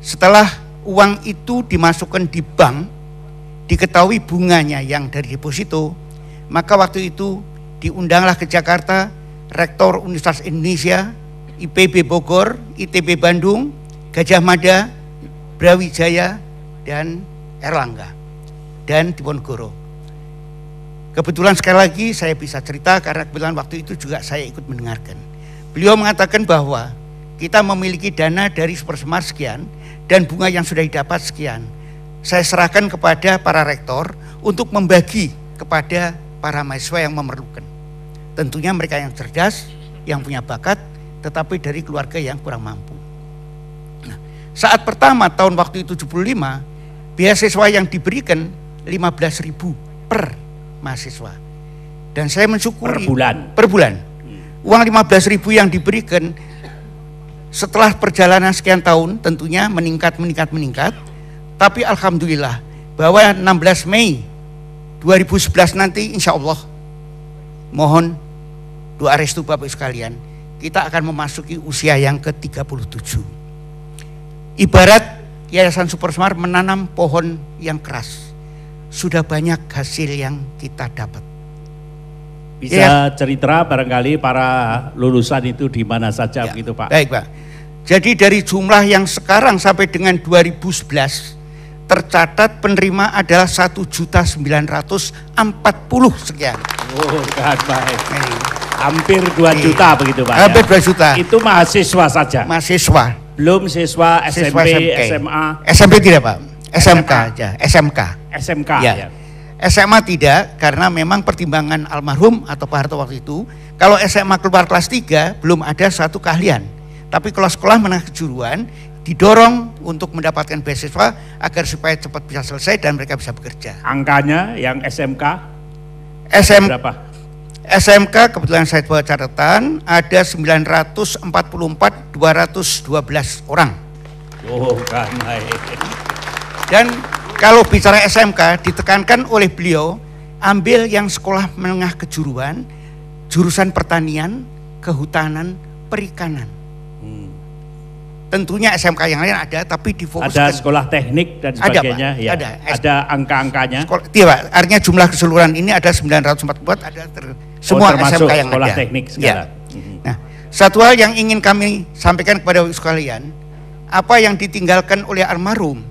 setelah uang itu dimasukkan di bank, diketahui bunganya yang dari deposito, maka waktu itu diundanglah ke Jakarta Rektor Universitas Indonesia, IPB Bogor, ITB Bandung, Gajah Mada, Brawijaya, dan Erlangga, dan Diponegoro. Kebetulan sekali lagi saya bisa cerita karena kebetulan waktu itu juga saya ikut mendengarkan. Beliau mengatakan bahwa kita memiliki dana dari Super Semar sekian dan bunga yang sudah didapat sekian. saya serahkan kepada para rektor untuk membagi kepada para mahasiswa yang memerlukan. Tentunya mereka yang cerdas, yang punya bakat, tetapi dari keluarga yang kurang mampu. Nah, saat pertama tahun waktu itu 75, beasiswa yang diberikan 15.000 per mahasiswa. Dan saya mensyukuri per bulan. Uang 15.000 yang diberikan setelah perjalanan sekian tahun tentunya meningkat. Tapi alhamdulillah bahwa 16 Mei 2011 nanti insya Allah mohon doa restu Bapak sekalian, kita akan memasuki usia yang ke-37. Ibarat Yayasan Supersemar menanam pohon yang keras, sudah banyak hasil yang kita dapat. Bisa cerita barangkali para lulusan itu di mana saja begitu Pak? Baik Pak. Jadi dari jumlah yang sekarang sampai dengan 2011 tercatat penerima adalah 1.940 sekian. Oh, kan baik. Hampir 2 juta begitu Pak. Hampir 2 juta. Itu mahasiswa saja. Mahasiswa. Belum siswa SMP, SMA. SMP tidak Pak. SMK aja. SMK ya. SMA tidak, karena memang pertimbangan almarhum atau Pak Harto waktu itu, kalau SMA keluar kelas 3 belum ada satu keahlian. Tapi kalau sekolah menengah kejuruan didorong untuk mendapatkan beasiswa agar supaya cepat bisa selesai dan mereka bisa bekerja. Angkanya yang SMK berapa? SMK kebetulan saya buat catatan ada 944 212 orang. Oh, kan baik. Dan kalau bicara SMK ditekankan oleh beliau ambil yang sekolah menengah kejuruan, jurusan pertanian, kehutanan, perikanan. Tentunya SMK yang lain ada, tapi difokuskan. Ada sekolah teknik dan sebagainya. Ada, Pak. Ada angka-angkanya. Tidak, artinya jumlah keseluruhan ini ada 944, ada semua SMK yang sekolah ada. teknik segala. Nah, satu hal yang ingin kami sampaikan kepada Bapak sekalian, apa yang ditinggalkan oleh almarhum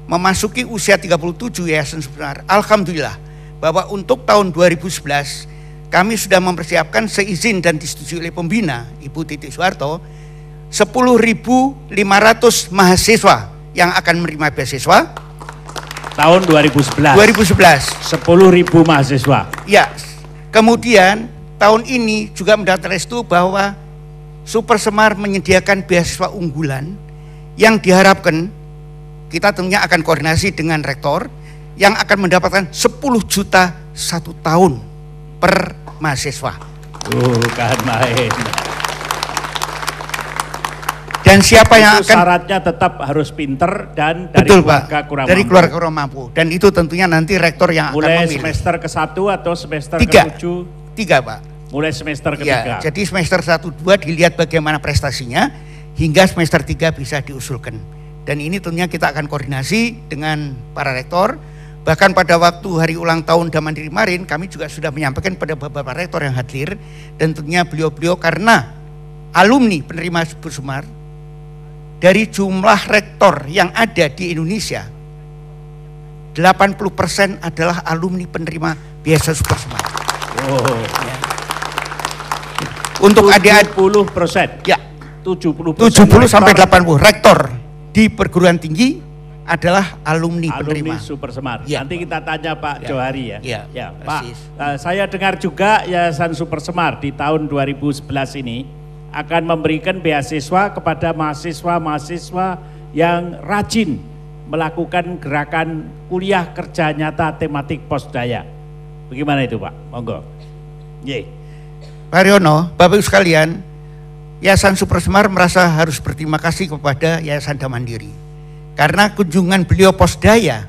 memasuki usia 37 Yayasan Supersemar, alhamdulillah bahwa untuk tahun 2011 kami sudah mempersiapkan seizin dan disetujui oleh pembina Ibu Titik Soeharto 10.500 mahasiswa yang akan menerima beasiswa tahun 2011. 10.000 mahasiswa. Ya. Kemudian tahun ini juga mendapat restu bahwa Supersemar menyediakan beasiswa unggulan yang diharapkan kita tentunya akan koordinasi dengan rektor yang akan mendapatkan 10 juta 1 tahun per mahasiswa. Kan main. Dan siapa yang akan syaratnya tetap harus pinter dan dari betul, keluarga Pak, kurang dari mampu. keluarga kurang mampu. Dan itu tentunya nanti rektor yang mulai akan memilih. Semester ke-1 atau semester ke-7? Tiga, Pak. Mulai semester Ya, ke-3. jadi semester 1-2 dilihat bagaimana prestasinya hingga semester 3 bisa diusulkan. Dan ini tentunya kita akan koordinasi dengan para rektor. Bahkan pada waktu hari ulang tahun Damandiri kemarin kami juga sudah menyampaikan pada beberapa rektor yang hadir, dan tentunya beliau-beliau karena alumni penerima Supersemar dari jumlah rektor yang ada di Indonesia 80% adalah alumni penerima beasiswa Supersemar. Oh, ya. Untuk adik-adik 70%. Ya. 70% sampai 80 rektor di perguruan tinggi adalah alumni penerima Supersemar. Ya. Nanti kita tanya Pak Johari ya. Ya, Pak, saya dengar juga Yayasan Supersemar di tahun 2011 ini akan memberikan beasiswa kepada mahasiswa-mahasiswa yang rajin melakukan gerakan kuliah kerja nyata tematik posdaya. Bagaimana itu Pak? Monggo. Pak Riono, Bapak Ibu sekalian, Yayasan Supersemar merasa harus berterima kasih kepada Yayasan Damandiri karena kunjungan beliau posdaya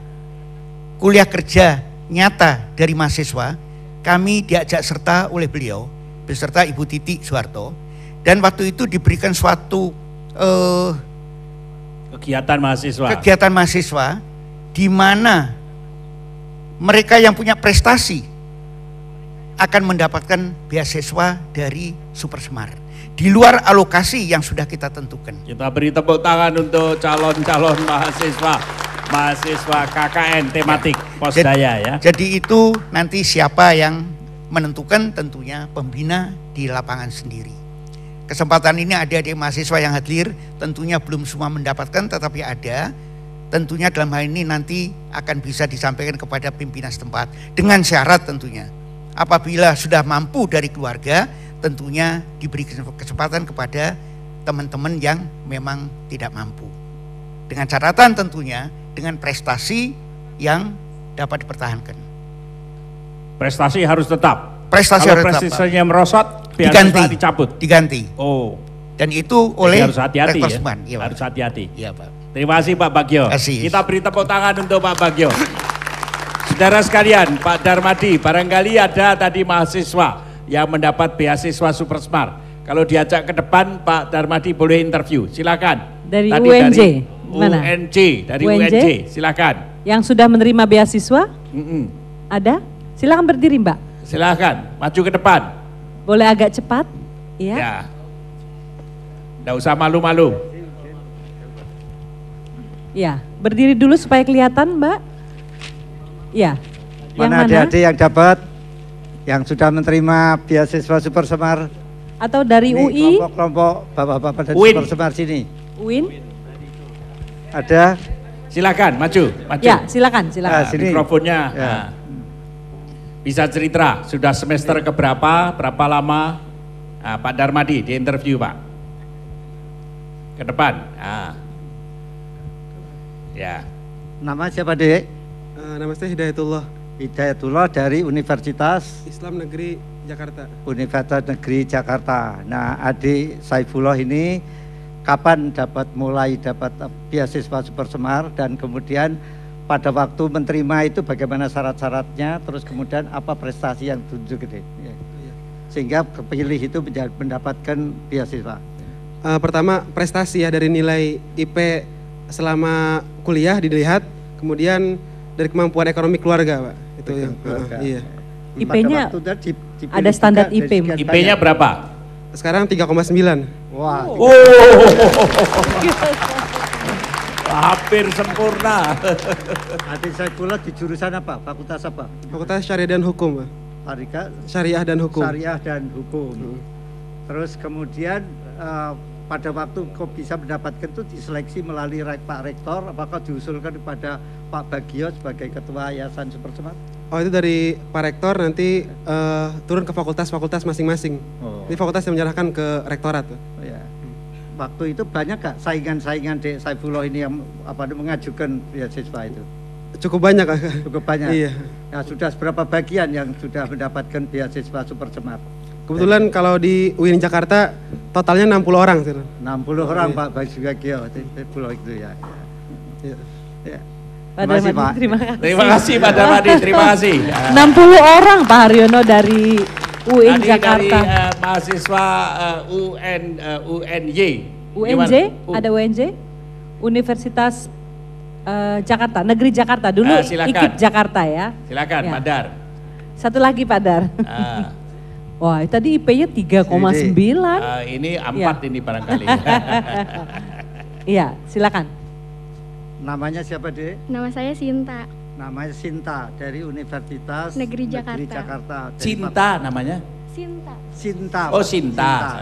kuliah kerja nyata dari mahasiswa, kami diajak serta oleh beliau beserta Ibu Titik Soeharto, dan waktu itu diberikan suatu kegiatan mahasiswa di mana mereka yang punya prestasi akan mendapatkan beasiswa dari Supersemar di luar alokasi yang sudah kita tentukan. Kita beri tepuk tangan untuk calon-calon mahasiswa KKN tematik posdaya ya. Jadi itu nanti siapa yang menentukan, tentunya pembina di lapangan sendiri. Kesempatan ini adik-adik mahasiswa yang hadir tentunya belum semua mendapatkan, tetapi ada tentunya dalam hal ini nanti akan bisa disampaikan kepada pimpinan setempat dengan syarat tentunya apabila sudah mampu dari keluarga tentunya diberi kesempatan kepada teman-teman yang memang tidak mampu dengan catatan tentunya dengan prestasi yang dapat dipertahankan. Prestasi harus tetap. Prestasi kalau harus tetap, prestasinya merosot diganti, dicabut. Diganti. Oh. Dan itu oleh harus hati-hati ya. Ya, harus hati-hati. Iya, Pak. Terima kasih Pak Bagio. Kita beri tepuk tangan untuk Pak Bagio. Saudara sekalian, Pak Darmadi, barangkali ada tadi mahasiswa yang mendapat beasiswa Super Smart. Kalau diajak ke depan, Pak Darmadi boleh interview. Silakan. Dari tadi UNJ. Dari Mana? dari UNJ. Silakan. Yang sudah menerima beasiswa? Ada? Silakan berdiri, Mbak. Silakan, maju ke depan. Boleh agak cepat? Iya. Ya. Nggak usah malu-malu. Ya, berdiri dulu supaya kelihatan, Mbak. Ya. Mana adik-adik yang dapat, yang sudah menerima beasiswa Super Semar? Atau dari ini UI? Kelompok-kelompok bapak-bapak dari UIN. Super Semar sini. UIN? Ada? Silakan, maju. Ya, silakan. Sini. Mikrofonnya. Ya. Nah. Bisa cerita, sudah semester keberapa, berapa lama? Nah, Pak Darmadi, di interview Pak. Ke depan. Nah. Ya. Nama siapa, Dek? Nama saya Hidayatullah. Hidayatullah dari Universitas Islam Negeri Jakarta. Universitas Negeri Jakarta. Nah, adik Saifullah ini kapan mulai dapat beasiswa Super Semar dan kemudian pada waktu menerima itu bagaimana syarat-syaratnya, terus kemudian apa prestasi yang tunjuk gitu, ya. Sehingga kepilih itu mendapatkan beasiswa. Pertama prestasi ya, dari nilai IP selama kuliah dilihat, kemudian dari kemampuan ekonomi keluarga, Pak. Itu yang iya. IP-nya ada standar IP. IP-nya berapa? Sekarang 3,9. Wah. Hampir sempurna. Adik Saifullah di jurusan apa? Fakultas apa? Fakultas Syariah dan Hukum, Pak. Syariah dan Hukum. Syariah dan Hukum. Terus kemudian pada waktu kok bisa mendapatkan itu diseleksi melalui Pak Rektor, apakah diusulkan kepada Pak Bagio sebagai Ketua Yayasan Super Semar? Oh, itu dari Pak Rektor nanti turun ke fakultas-fakultas masing-masing. Ini fakultas yang menyerahkan ke rektorat. Oh, ya. Waktu itu banyak Kak saingan-saingan Dek Saifullah ini yang mengajukan beasiswa itu? Cukup banyak, Kak. Cukup banyak. Iya. Nah, sudah seberapa bagian yang sudah mendapatkan beasiswa Super Semar? Kebetulan kalau di UIN Jakarta totalnya 60 orang. 60 orang Pak Bagio Saifullah itu ya. Ya. Terima kasih, Pak. Terima kasih Pak Darmadi, terima kasih. 60 orang Pak Haryono dari UIN Tadi Jakarta. dari mahasiswa UNY. UNJ, ada UNJ? Universitas Jakarta, Negeri Jakarta. Dulu IKIP Jakarta ya. Silakan Ya. Pak Dar. Satu lagi Pak Dar. Wah, tadi IP-nya 3,9. Ini 4 ini barangkali. Iya, silakan. Namanya siapa, Dek? Nama saya Sinta. Namanya Sinta dari Universitas Negeri Jakarta. Jakarta. Cinta namanya? Sinta. Sinta. Oh, Sinta.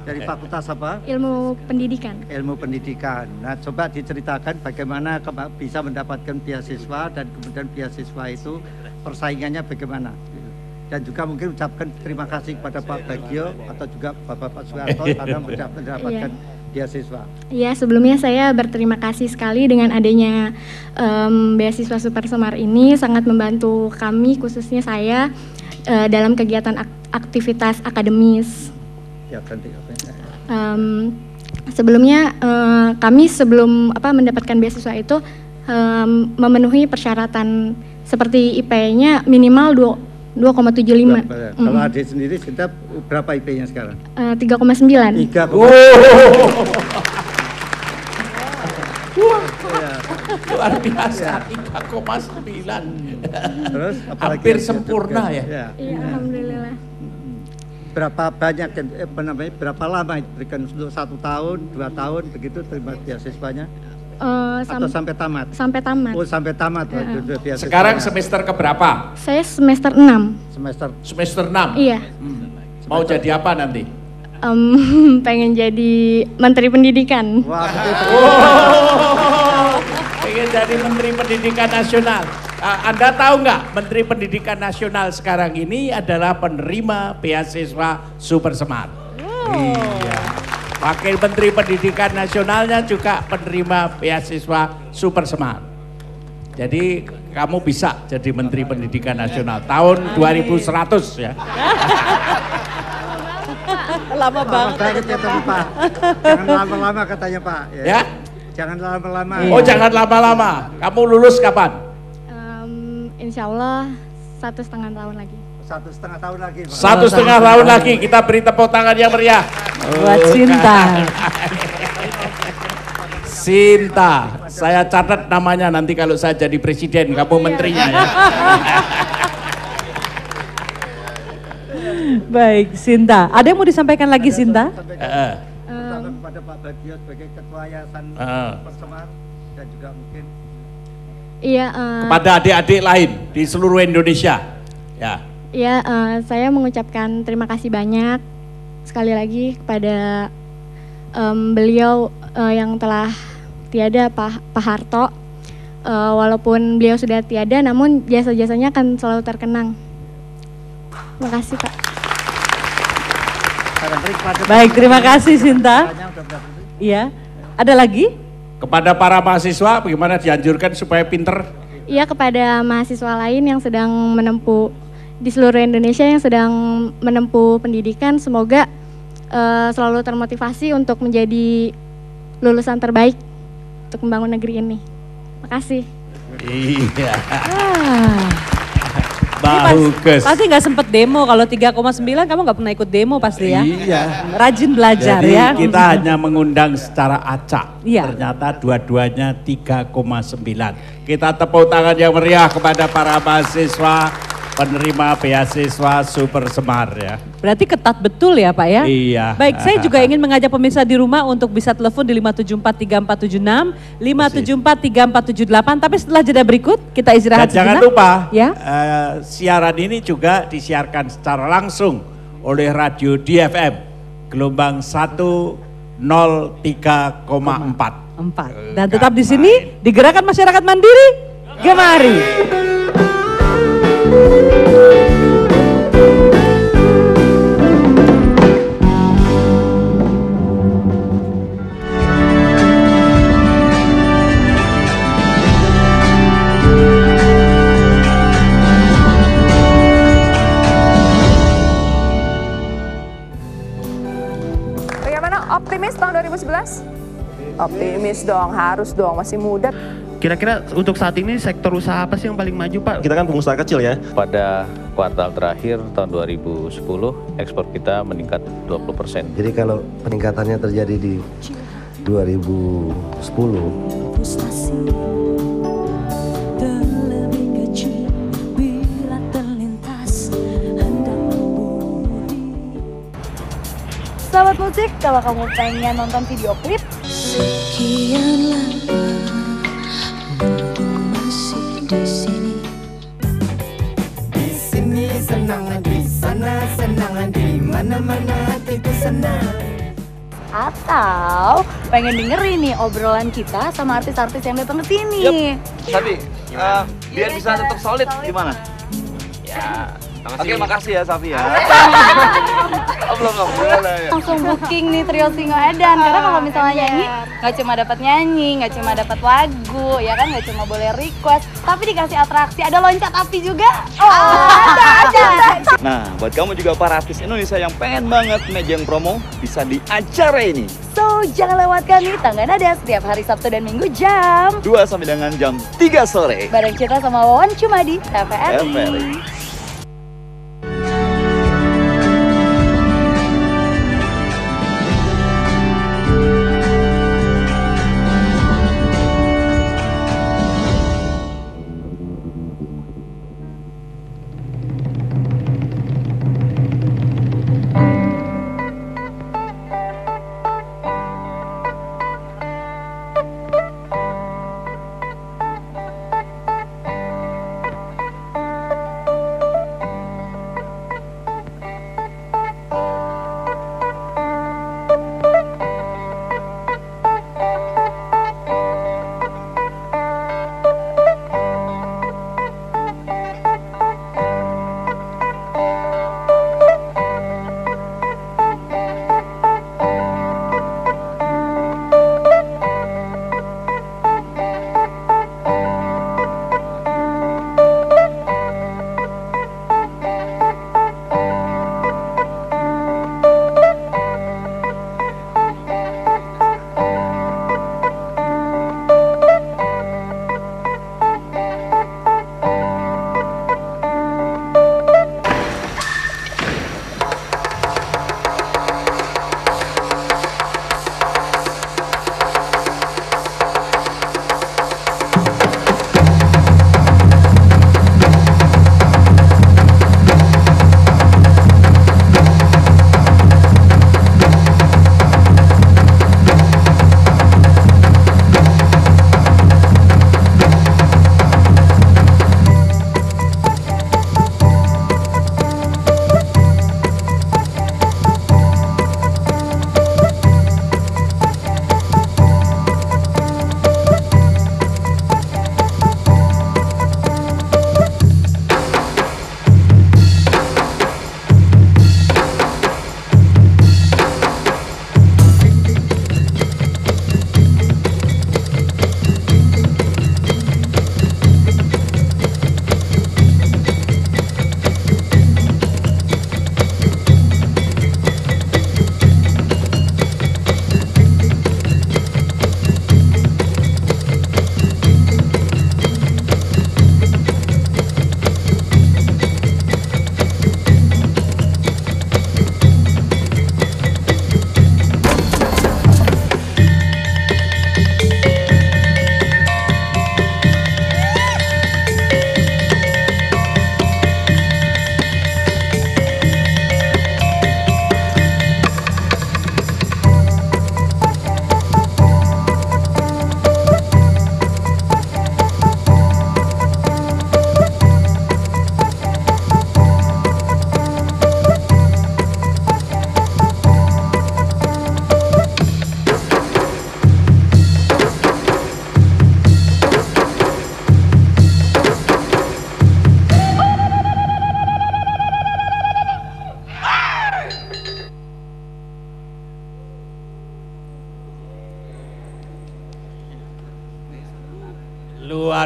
Dari fakultas apa? Ilmu Pendidikan. Ilmu Pendidikan. Nah, coba diceritakan bagaimana bisa mendapatkan beasiswa dan kemudian beasiswa itu persaingannya bagaimana? Dan juga mungkin ucapkan terima kasih kepada Pak Bagio atau juga Bapak Soeharto karena mendapatkan beasiswa. Iya, sebelumnya saya berterima kasih sekali dengan adanya beasiswa Super Semar ini, sangat membantu kami, khususnya saya dalam kegiatan aktivitas akademis. Ya, ganti apa ya? Sebelumnya kami sebelum mendapatkan beasiswa itu memenuhi persyaratan seperti IP-nya minimal 2,75. Kalau adik sendiri kita berapa IP-nya sekarang? 3,9. 3,9. Luar biasa, 3,9. Terus hampir sempurna ya. Iya, alhamdulillah. Berapa banyak berapa lama diberikan untuk 1 tahun, 2 tahun begitu terima beasiswanya? Atau sampai tamat? Sampai tamat. Oh, sampai tamat. Sekarang semester keberapa? Saya semester 6. Semester 6? Iya. Mau jadi apa nanti? Pengen jadi Menteri Pendidikan. Wah, pengen jadi Menteri Pendidikan Nasional. Anda tahu nggak, Menteri Pendidikan Nasional sekarang ini adalah penerima beasiswa Super Semar. Iya. Wakil Menteri Pendidikan Nasionalnya juga penerima beasiswa Super Semar. Jadi kamu bisa jadi Menteri Pendidikan Nasional tahun 2100 ya. Lama banget ya Pak. Jangan lama-lama katanya Pak. Ya? Jangan lama-lama. Oh jangan lama-lama. Kamu lulus kapan? Insya Allah 1,5 tahun lagi. 1,5 tahun lagi Pak. 1,5 tahun lagi. Kita beri tepuk tangan yang meriah. Buat Sinta. Sinta, saya catat namanya nanti kalau saya jadi presiden, kamu menterinya ya. Baik, Sinta. Ada yang mau disampaikan lagi, Sinta? Kepada Pak Bagio sebagai Ketua Yayasan Persemar dan juga mungkin kepada adik-adik lain di seluruh Indonesia. Ya. Iya, saya mengucapkan terima kasih banyak sekali lagi kepada beliau yang telah tiada, Pak Harto. Walaupun beliau sudah tiada, namun jasa-jasanya akan selalu terkenang. Terima kasih Pak. Baik, terima kasih Sinta. Iya, ada lagi? Kepada para mahasiswa, bagaimana dianjurkan supaya pinter? Iya, kepada mahasiswa lain yang sedang menempuh di seluruh Indonesia yang sedang menempuh pendidikan, semoga selalu termotivasi untuk menjadi lulusan terbaik untuk membangun negeri ini. Makasih. Iya. Bagus. Pasti nggak sempet demo, kalau 3,9 kamu nggak pernah ikut demo pasti ya? Iya. Rajin belajar. Jadi ya. kita hanya mengundang secara acak. Iya. Ternyata dua-duanya 3,9. Kita tepuk tangan yang meriah kepada para mahasiswa penerima beasiswa Super Semar ya. Berarti ketat betul ya Pak ya? Iya. Baik, saya juga ingin mengajak pemirsa di rumah untuk bisa telepon di 5743476, 5743478. Tapi setelah jeda berikut kita istirahat Dan jangan sejenak. lupa, ya. Siaran ini juga disiarkan secara langsung oleh Radio DFM gelombang 103,4. Dan tetap di sini di Gerakan Masyarakat Mandiri Gemari. Bagaimana, optimis tahun 2011? Optimis dong, harus dong, masih muda. Kira-kira untuk saat ini sektor usaha apa sih yang paling maju Pak? Kita kan pengusaha kecil ya. Pada kuartal terakhir tahun 2010 ekspor kita meningkat 20%. Jadi kalau peningkatannya terjadi di 2010 Sahabat musik, kalau kamu pengen nonton video klip, sekian lama masih di sini. Di sini senang, di sana senang, di mana-mana hatiku senang. Atau pengen dengerin nih obrolan kita sama artis-artis yang datang ke sini. Safi, biar bisa tetap solid gimana? Ya, oke, makasih ya Safi ya. Belum. Langsung booking nih Trio Singo Edan, karena kalau misalnya nyanyi nggak cuma dapat nyanyi, nggak cuma dapat lagu, ya kan, nggak cuma boleh request, tapi dikasih atraksi, ada loncat api juga. Ada. Nah, buat kamu juga para artis Indonesia yang pengen banget mejeng promo, bisa di acara ini. So, jangan lewatkan nih Tangga Nada setiap hari Sabtu dan Minggu jam 2 sampai dengan jam 3 sore. bareng kita sama Wawan Cumadi, TVRI.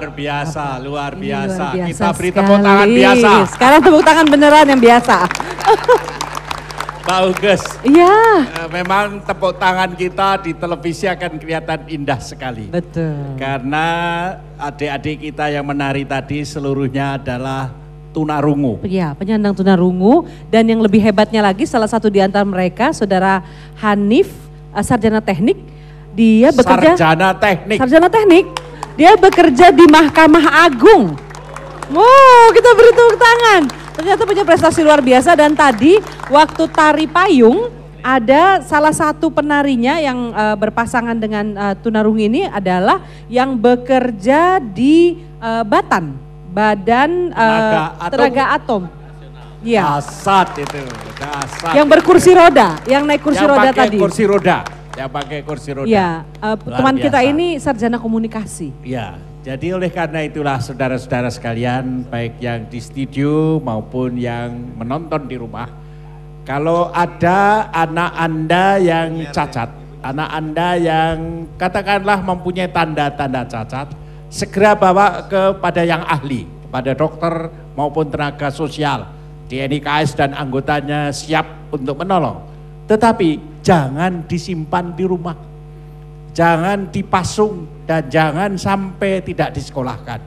Luar biasa, luar biasa. Luar biasa Kita beri sekali. tepuk tangan biasa. Sekarang tepuk tangan beneran yang biasa. Pak Uges. Iya. Memang tepuk tangan kita di televisi akan kelihatan indah sekali. Betul. Karena adik-adik kita yang menari tadi seluruhnya adalah tunarungu. Ya, penyandang tunarungu, dan yang lebih hebatnya lagi salah satu di antara mereka Saudara Hanif, sarjana teknik. Dia bekerja sarjana teknik. Dia bekerja di Mahkamah Agung. Wow, kita beri tepuk tangan. Ternyata punya prestasi luar biasa, dan tadi waktu tari payung ada salah satu penarinya yang berpasangan dengan tunarungu ini adalah yang bekerja di Batan, Badan Tenaga Atom. Iya. Dasar itu, dasar. Yang berkursi roda, yang naik kursi roda tadi. Kursi roda, yang pakai kursi roda. Iya, teman kita biasa. ini sarjana komunikasi. Ya, jadi oleh karena itulah saudara-saudara sekalian, baik yang di studio maupun yang menonton di rumah, kalau ada anak Anda yang cacat, anak Anda yang katakanlah mempunyai tanda-tanda cacat, segera bawa kepada yang ahli, kepada dokter maupun tenaga sosial. Di NIKS dan anggotanya siap untuk menolong. Tetapi jangan disimpan di rumah. Jangan dipasung dan jangan sampai tidak disekolahkan.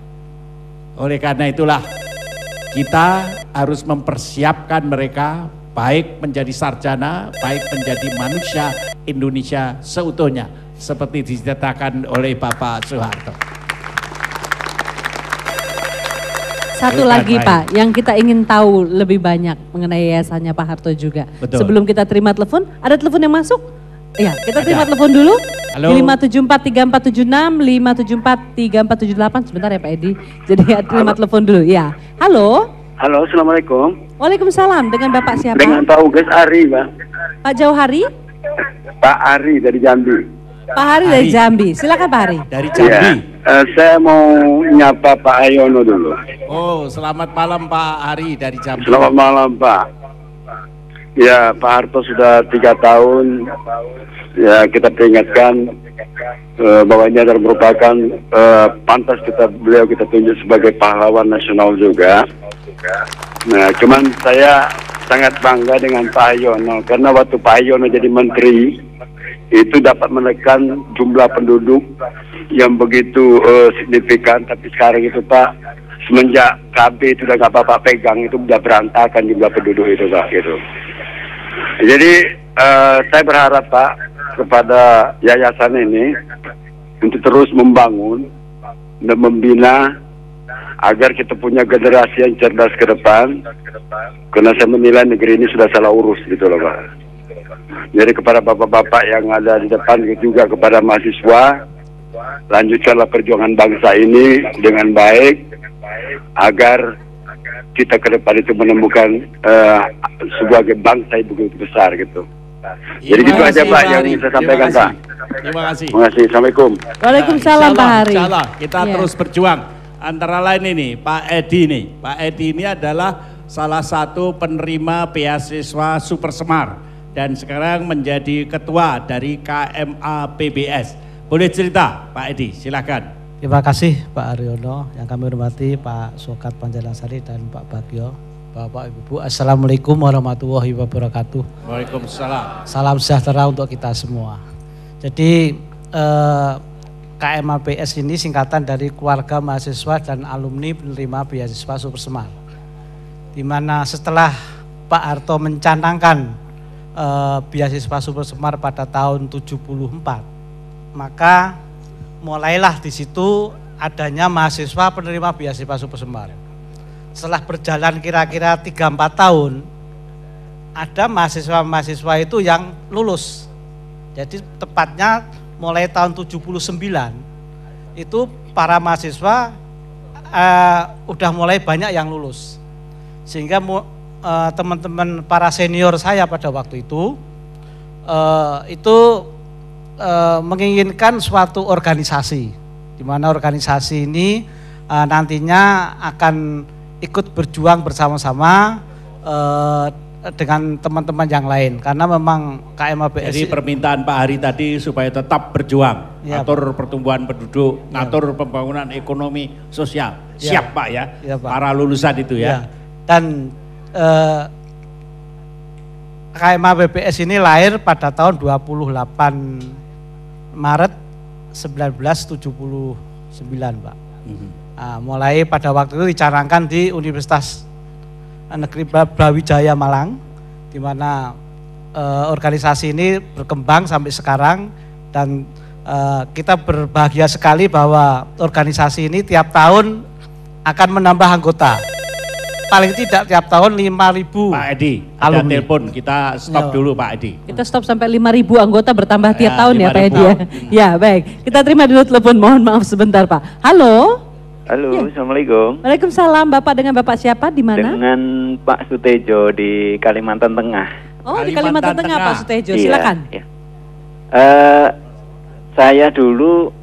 Oleh karena itulah kita harus mempersiapkan mereka baik menjadi sarjana, baik menjadi manusia Indonesia seutuhnya seperti diceritakan oleh Bapak Soeharto. Satu lagi Pak, yang kita ingin tahu lebih banyak mengenai yayasannya Pak Harto juga. Betul. Sebelum kita terima telepon, ada telepon yang masuk? Iya, kita terima telepon dulu. Halo. Di 574-3476, 574-3478, sebentar ya Pak Edi. Jadi ya, terima telepon dulu, ya. Halo. Halo, Assalamualaikum. Waalaikumsalam, dengan Bapak siapa? Dengan Pak Uges Ari, Pak. Pak Jauhari? Pak Ari dari Jambi. Pak Hari dari Jambi, silakan Pak Hari. Dari Jambi. Saya mau nyapa Pak Ayono dulu. Oh, selamat malam Pak Hari dari Jambi. Selamat malam Pak. Ya, Pak Harto sudah 3 tahun. Ya, kita peringatkan bahwa ini adalah merupakan pantas beliau kita tunjuk sebagai pahlawan nasional juga. Nah, cuman saya sangat bangga dengan Pak Ayono karena waktu Pak Ayono jadi menteri itu dapat menekan jumlah penduduk yang begitu signifikan, tapi sekarang itu Pak, semenjak KB itu udah nggak Bapak pegang, itu udah berantakan jumlah penduduk itu Pak gitu. Jadi saya berharap Pak kepada yayasan ini untuk terus membangun dan membina agar kita punya generasi yang cerdas ke depan, karena saya menilai negeri ini sudah salah urus gitu loh Pak. Jadi kepada bapak-bapak yang ada di depan juga kepada mahasiswa, lanjutkanlah perjuangan bangsa ini dengan baik agar kita ke depan itu menemukan sebagai bangsa yang begitu besar gitu. Jadi gitu aja Pak yang bisa sampaikan Pak. Terima kasih. Terima kasih. Assalamualaikum. Waalaikumsalam Pak Hari. Insyaallah kita Ya. terus berjuang. Antara lain ini Pak Edi nih. Pak Edi ini adalah salah satu penerima beasiswa Super Semar dan sekarang menjadi ketua dari KMA PBS. Boleh cerita Pak Edi, silakan. Terima kasih Pak Aryono, yang kami hormati Pak Sokat Panjalansari dan Pak Bagio. Bapak Ibu, Assalamualaikum warahmatullahi wabarakatuh. Waalaikumsalam. Salam sejahtera untuk kita semua. Jadi KMA PS ini singkatan dari Keluarga Mahasiswa dan Alumni Penerima Beasiswa Super Semar. Di mana setelah Pak Harto mencanangkan beasiswa Super Semar pada tahun 74, maka mulailah di situ adanya mahasiswa penerima beasiswa Super Semar. Setelah berjalan kira-kira 3-4 tahun, ada mahasiswa-mahasiswa itu yang lulus. Jadi tepatnya mulai tahun 79, itu para mahasiswa udah mulai banyak yang lulus. Sehingga teman-teman para senior saya pada waktu itu menginginkan suatu organisasi, di mana organisasi ini nantinya akan ikut berjuang bersama-sama dengan teman-teman yang lain karena memang KMABS. Jadi permintaan Pak Hari tadi supaya tetap berjuang, Ya, ngatur pertumbuhan penduduk, ngatur pembangunan ekonomi sosial. Ya. Siap Pak ya, Ya, Pak. para lulusan itu ya. Dan KMABS ini lahir pada tahun 28 Maret 1979 Pak. Nah, mulai pada waktu itu dicanangkan di Universitas Negeri Brawijaya Malang, di mana organisasi ini berkembang sampai sekarang dan kita berbahagia sekali bahwa organisasi ini tiap tahun akan menambah anggota. Paling tidak tiap tahun 5.000. Pak Edi, ada telepon, kita stop dulu Pak Edi. Kita stop sampai 5.000 anggota bertambah tiap Ya, tahun ya Pak Edi ya. Ya baik, kita terima dulu telepon, mohon maaf sebentar Pak. Halo. Halo, Assalamualaikum. Waalaikumsalam, Bapak dengan Bapak siapa, di mana? Dengan Pak Sutejo di Kalimantan Tengah. Oh, di Kalimantan Tengah Pak Sutejo, Iya, silakan. iya. Saya dulu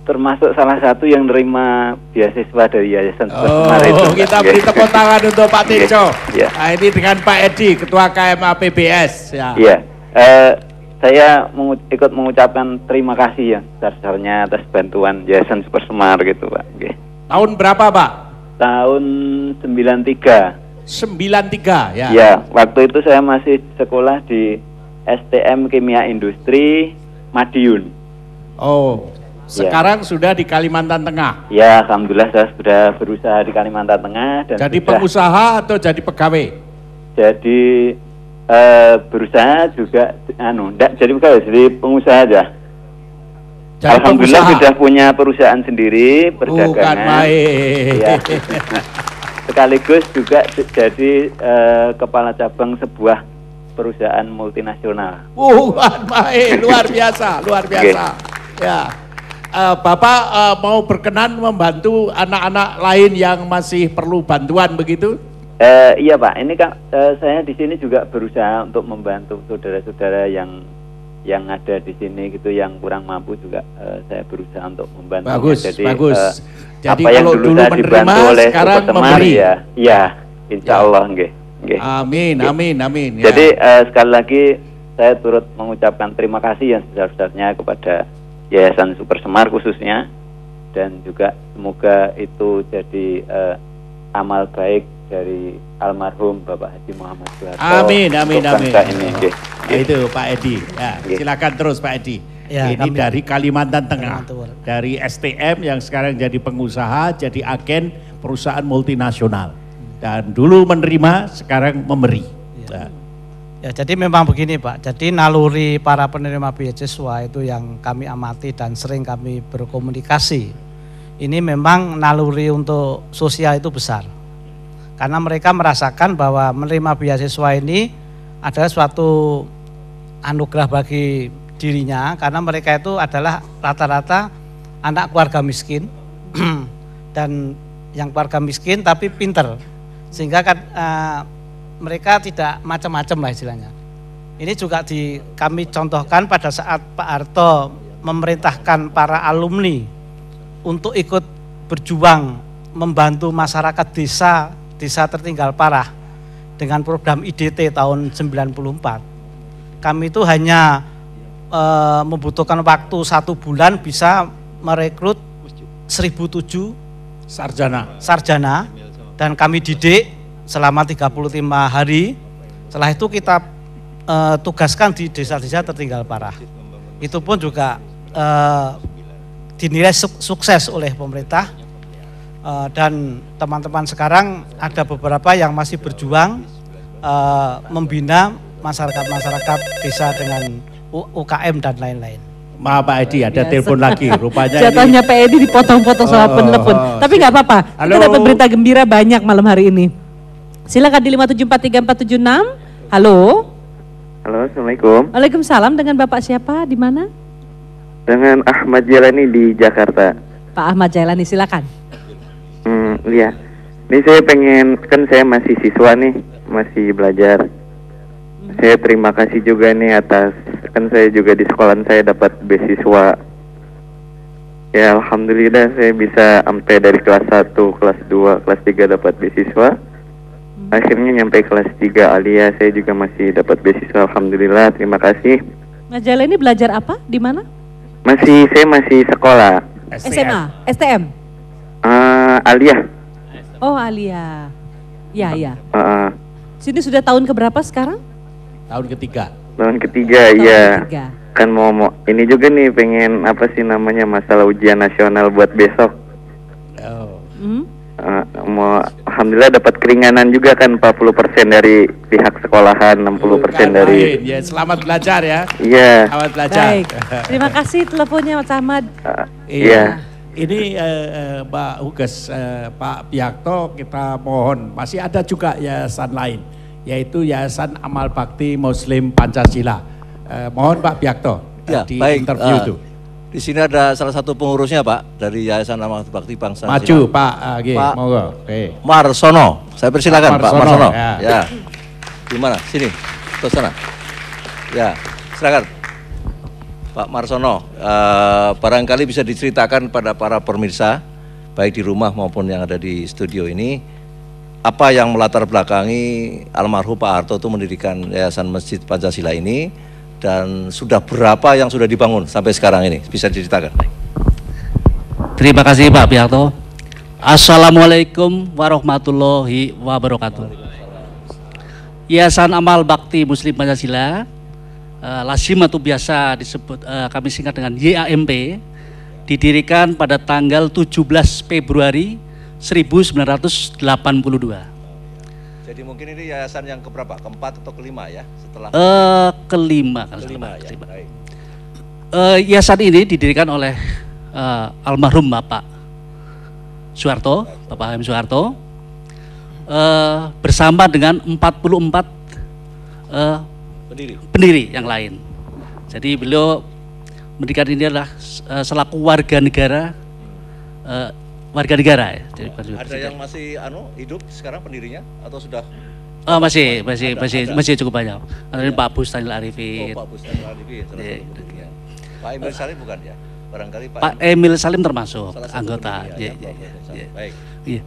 termasuk salah satu yang nerima beasiswa dari Yayasan Supersemar itu. Oh, kita beri tepuk tangan untuk Pak Tejo. Iya. Nah, ini dengan Pak Edi, Ketua KMAPBS. Ya. Iya. Saya ikut mengucapkan terima kasih ya besar-besarnya atas bantuan Yayasan Supersemar gitu Pak. Oke. Tahun berapa Pak? Tahun 93. 93 ya. Ya, waktu itu saya masih sekolah di STM Kimia Industri Madiun. Oh, sekarang sudah di Kalimantan Tengah. Ya, alhamdulillah saya sudah berusaha di Kalimantan Tengah dan Jadi sudah pengusaha atau jadi pegawai? Jadi berusaha juga enggak jadi pegawai, jadi pengusaha aja. Jadi alhamdulillah pengusaha. sudah punya perusahaan sendiri perdagangan. Bukan main. Ya. Sekaligus juga jadi kepala cabang sebuah perusahaan multinasional. Bukan main, luar biasa, luar biasa. Ya, Bapak mau berkenan membantu anak-anak lain yang masih perlu bantuan begitu? Iya Pak, ini Kak, saya di sini juga berusaha untuk membantu saudara-saudara yang ada di sini gitu, yang kurang mampu juga saya berusaha untuk membantu. Bagus, jadi, bagus. Jadi apa yang kalau dulu saya menerima, dibantu oleh sekarang Supersemar, memberi. ya, insya Allah, nggih. Amin, amin, amin. Ya. Jadi sekali lagi saya turut mengucapkan terima kasih yang sebesar-besarnya kepada Yayasan Supersemar khususnya, dan juga semoga itu jadi amal baik dari almarhum Bapak Haji Muhammad Soeharto. Amin, amin, untuk amin. bangsa ini. Itu Pak Edi. Ya, silakan terus Pak Edi. Ya, ini dari Kalimantan Tengah, dari STM yang sekarang jadi pengusaha, jadi agen perusahaan multinasional, dan dulu menerima, sekarang memberi. Ya. Ya, jadi memang begini Pak, jadi naluri para penerima beasiswa itu yang kami amati dan sering kami berkomunikasi, ini memang naluri untuk sosial itu besar. Karena mereka merasakan bahwa menerima beasiswa ini adalah suatu anugerah bagi dirinya, karena mereka itu adalah rata-rata anak keluarga miskin dan yang keluarga miskin tapi pinter, sehingga kan mereka tidak macam-macam lah istilahnya. Ini juga kami contohkan pada saat Pak Harto memerintahkan para alumni untuk ikut berjuang membantu masyarakat desa tertinggal parah dengan program IDT tahun 94. Kami itu hanya membutuhkan waktu 1 bulan bisa merekrut 1.007 sarjana dan kami didik selama 35 hari. Setelah itu kita tugaskan di desa-desa tertinggal parah. Itu pun juga dinilai sukses oleh pemerintah, dan teman-teman sekarang ada beberapa yang masih berjuang membina masyarakat desa dengan UKM dan lain-lain. Maaf Pak Edi, ada telepon lagi. Rupanya jatuhnya Pak Edi dipotong-potong sama penelepon. Tapi nggak apa-apa. Kita dapat berita gembira banyak malam hari ini. Silakan di 5743476. Halo. Halo, Assalamualaikum. Waalaikumsalam. Dengan Bapak siapa? Di mana? Dengan Ahmad Jailani di Jakarta. Pak Ahmad Jailani, silakan. Iya. Ini saya pengen, kan saya masih siswa nih, masih belajar. Saya terima kasih juga nih atas, kan saya juga di sekolah saya dapat beasiswa. Ya alhamdulillah saya bisa sampai dari kelas 1, kelas 2, kelas 3 dapat beasiswa. Akhirnya nyampe kelas 3 Alia, saya juga masih dapat beasiswa, alhamdulillah, terima kasih. Najala ini belajar apa? Di mana? Saya masih sekolah. SMA, STM. Alia. Oh, Alia. Ya, ya. Sini sudah tahun keberapa sekarang? Tahun ketiga. Tahun ketiga, iya. Kan mau ini juga nih, pengen apa sih namanya, masalah ujian nasional buat besok. Alhamdulillah dapat keringanan juga kan, 40% dari pihak sekolahan, 60% dari. Ya, selamat belajar ya. Iya. Selamat belajar. Baik. Terima kasih teleponnya Mas Ahmad. Iya. Ini Mbak Huges, Pak Biakto, kita mohon, masih ada juga yayasan lain, yaitu Yayasan Amal Bakti Muslim Pancasila. Mohon Pak Biakto di interview itu. Di sini ada salah satu pengurusnya Pak, dari Yayasan Amal Bakti Bangsa. Maju Pak, Pak monggo. Marsono, saya persilakan Pak Marsono. Ya. Gimana? Sini, ke sana. Ya, silakan. Pak Marsono, barangkali bisa diceritakan pada para pemirsa, baik di rumah maupun yang ada di studio ini, apa yang melatar belakangi almarhum Pak Harto itu mendirikan Yayasan Masjid Pancasila ini, dan sudah berapa yang sudah dibangun sampai sekarang ini, bisa diceritakan? Terima kasih Pak Biakto. Assalamualaikum warahmatullahi wabarakatuh. Yayasan Amal Bakti Muslim Pancasila, lazim atau biasa disebut kami singkat dengan YAMP, didirikan pada tanggal 17 Februari 1982. Jadi mungkin ini yayasan yang keberapa? Keempat atau kelima ya? Setelah kelima. Ya. Yayasan ini didirikan oleh almarhum Bapak Soeharto, Bapak H.M. Soeharto, bersama dengan 44 pendiri yang lain. Jadi beliau mendirikan ini adalah selaku warga negara ya. Jadi ada yang masih hidup sekarang pendirinya atau sudah? Masih cukup banyak. Ada Pak Bustanil Arifin. Pak Bustanil Arifin. Pak Emil Salim bukan ya? Barangkali Pak Emil Salim termasuk anggota. Baik.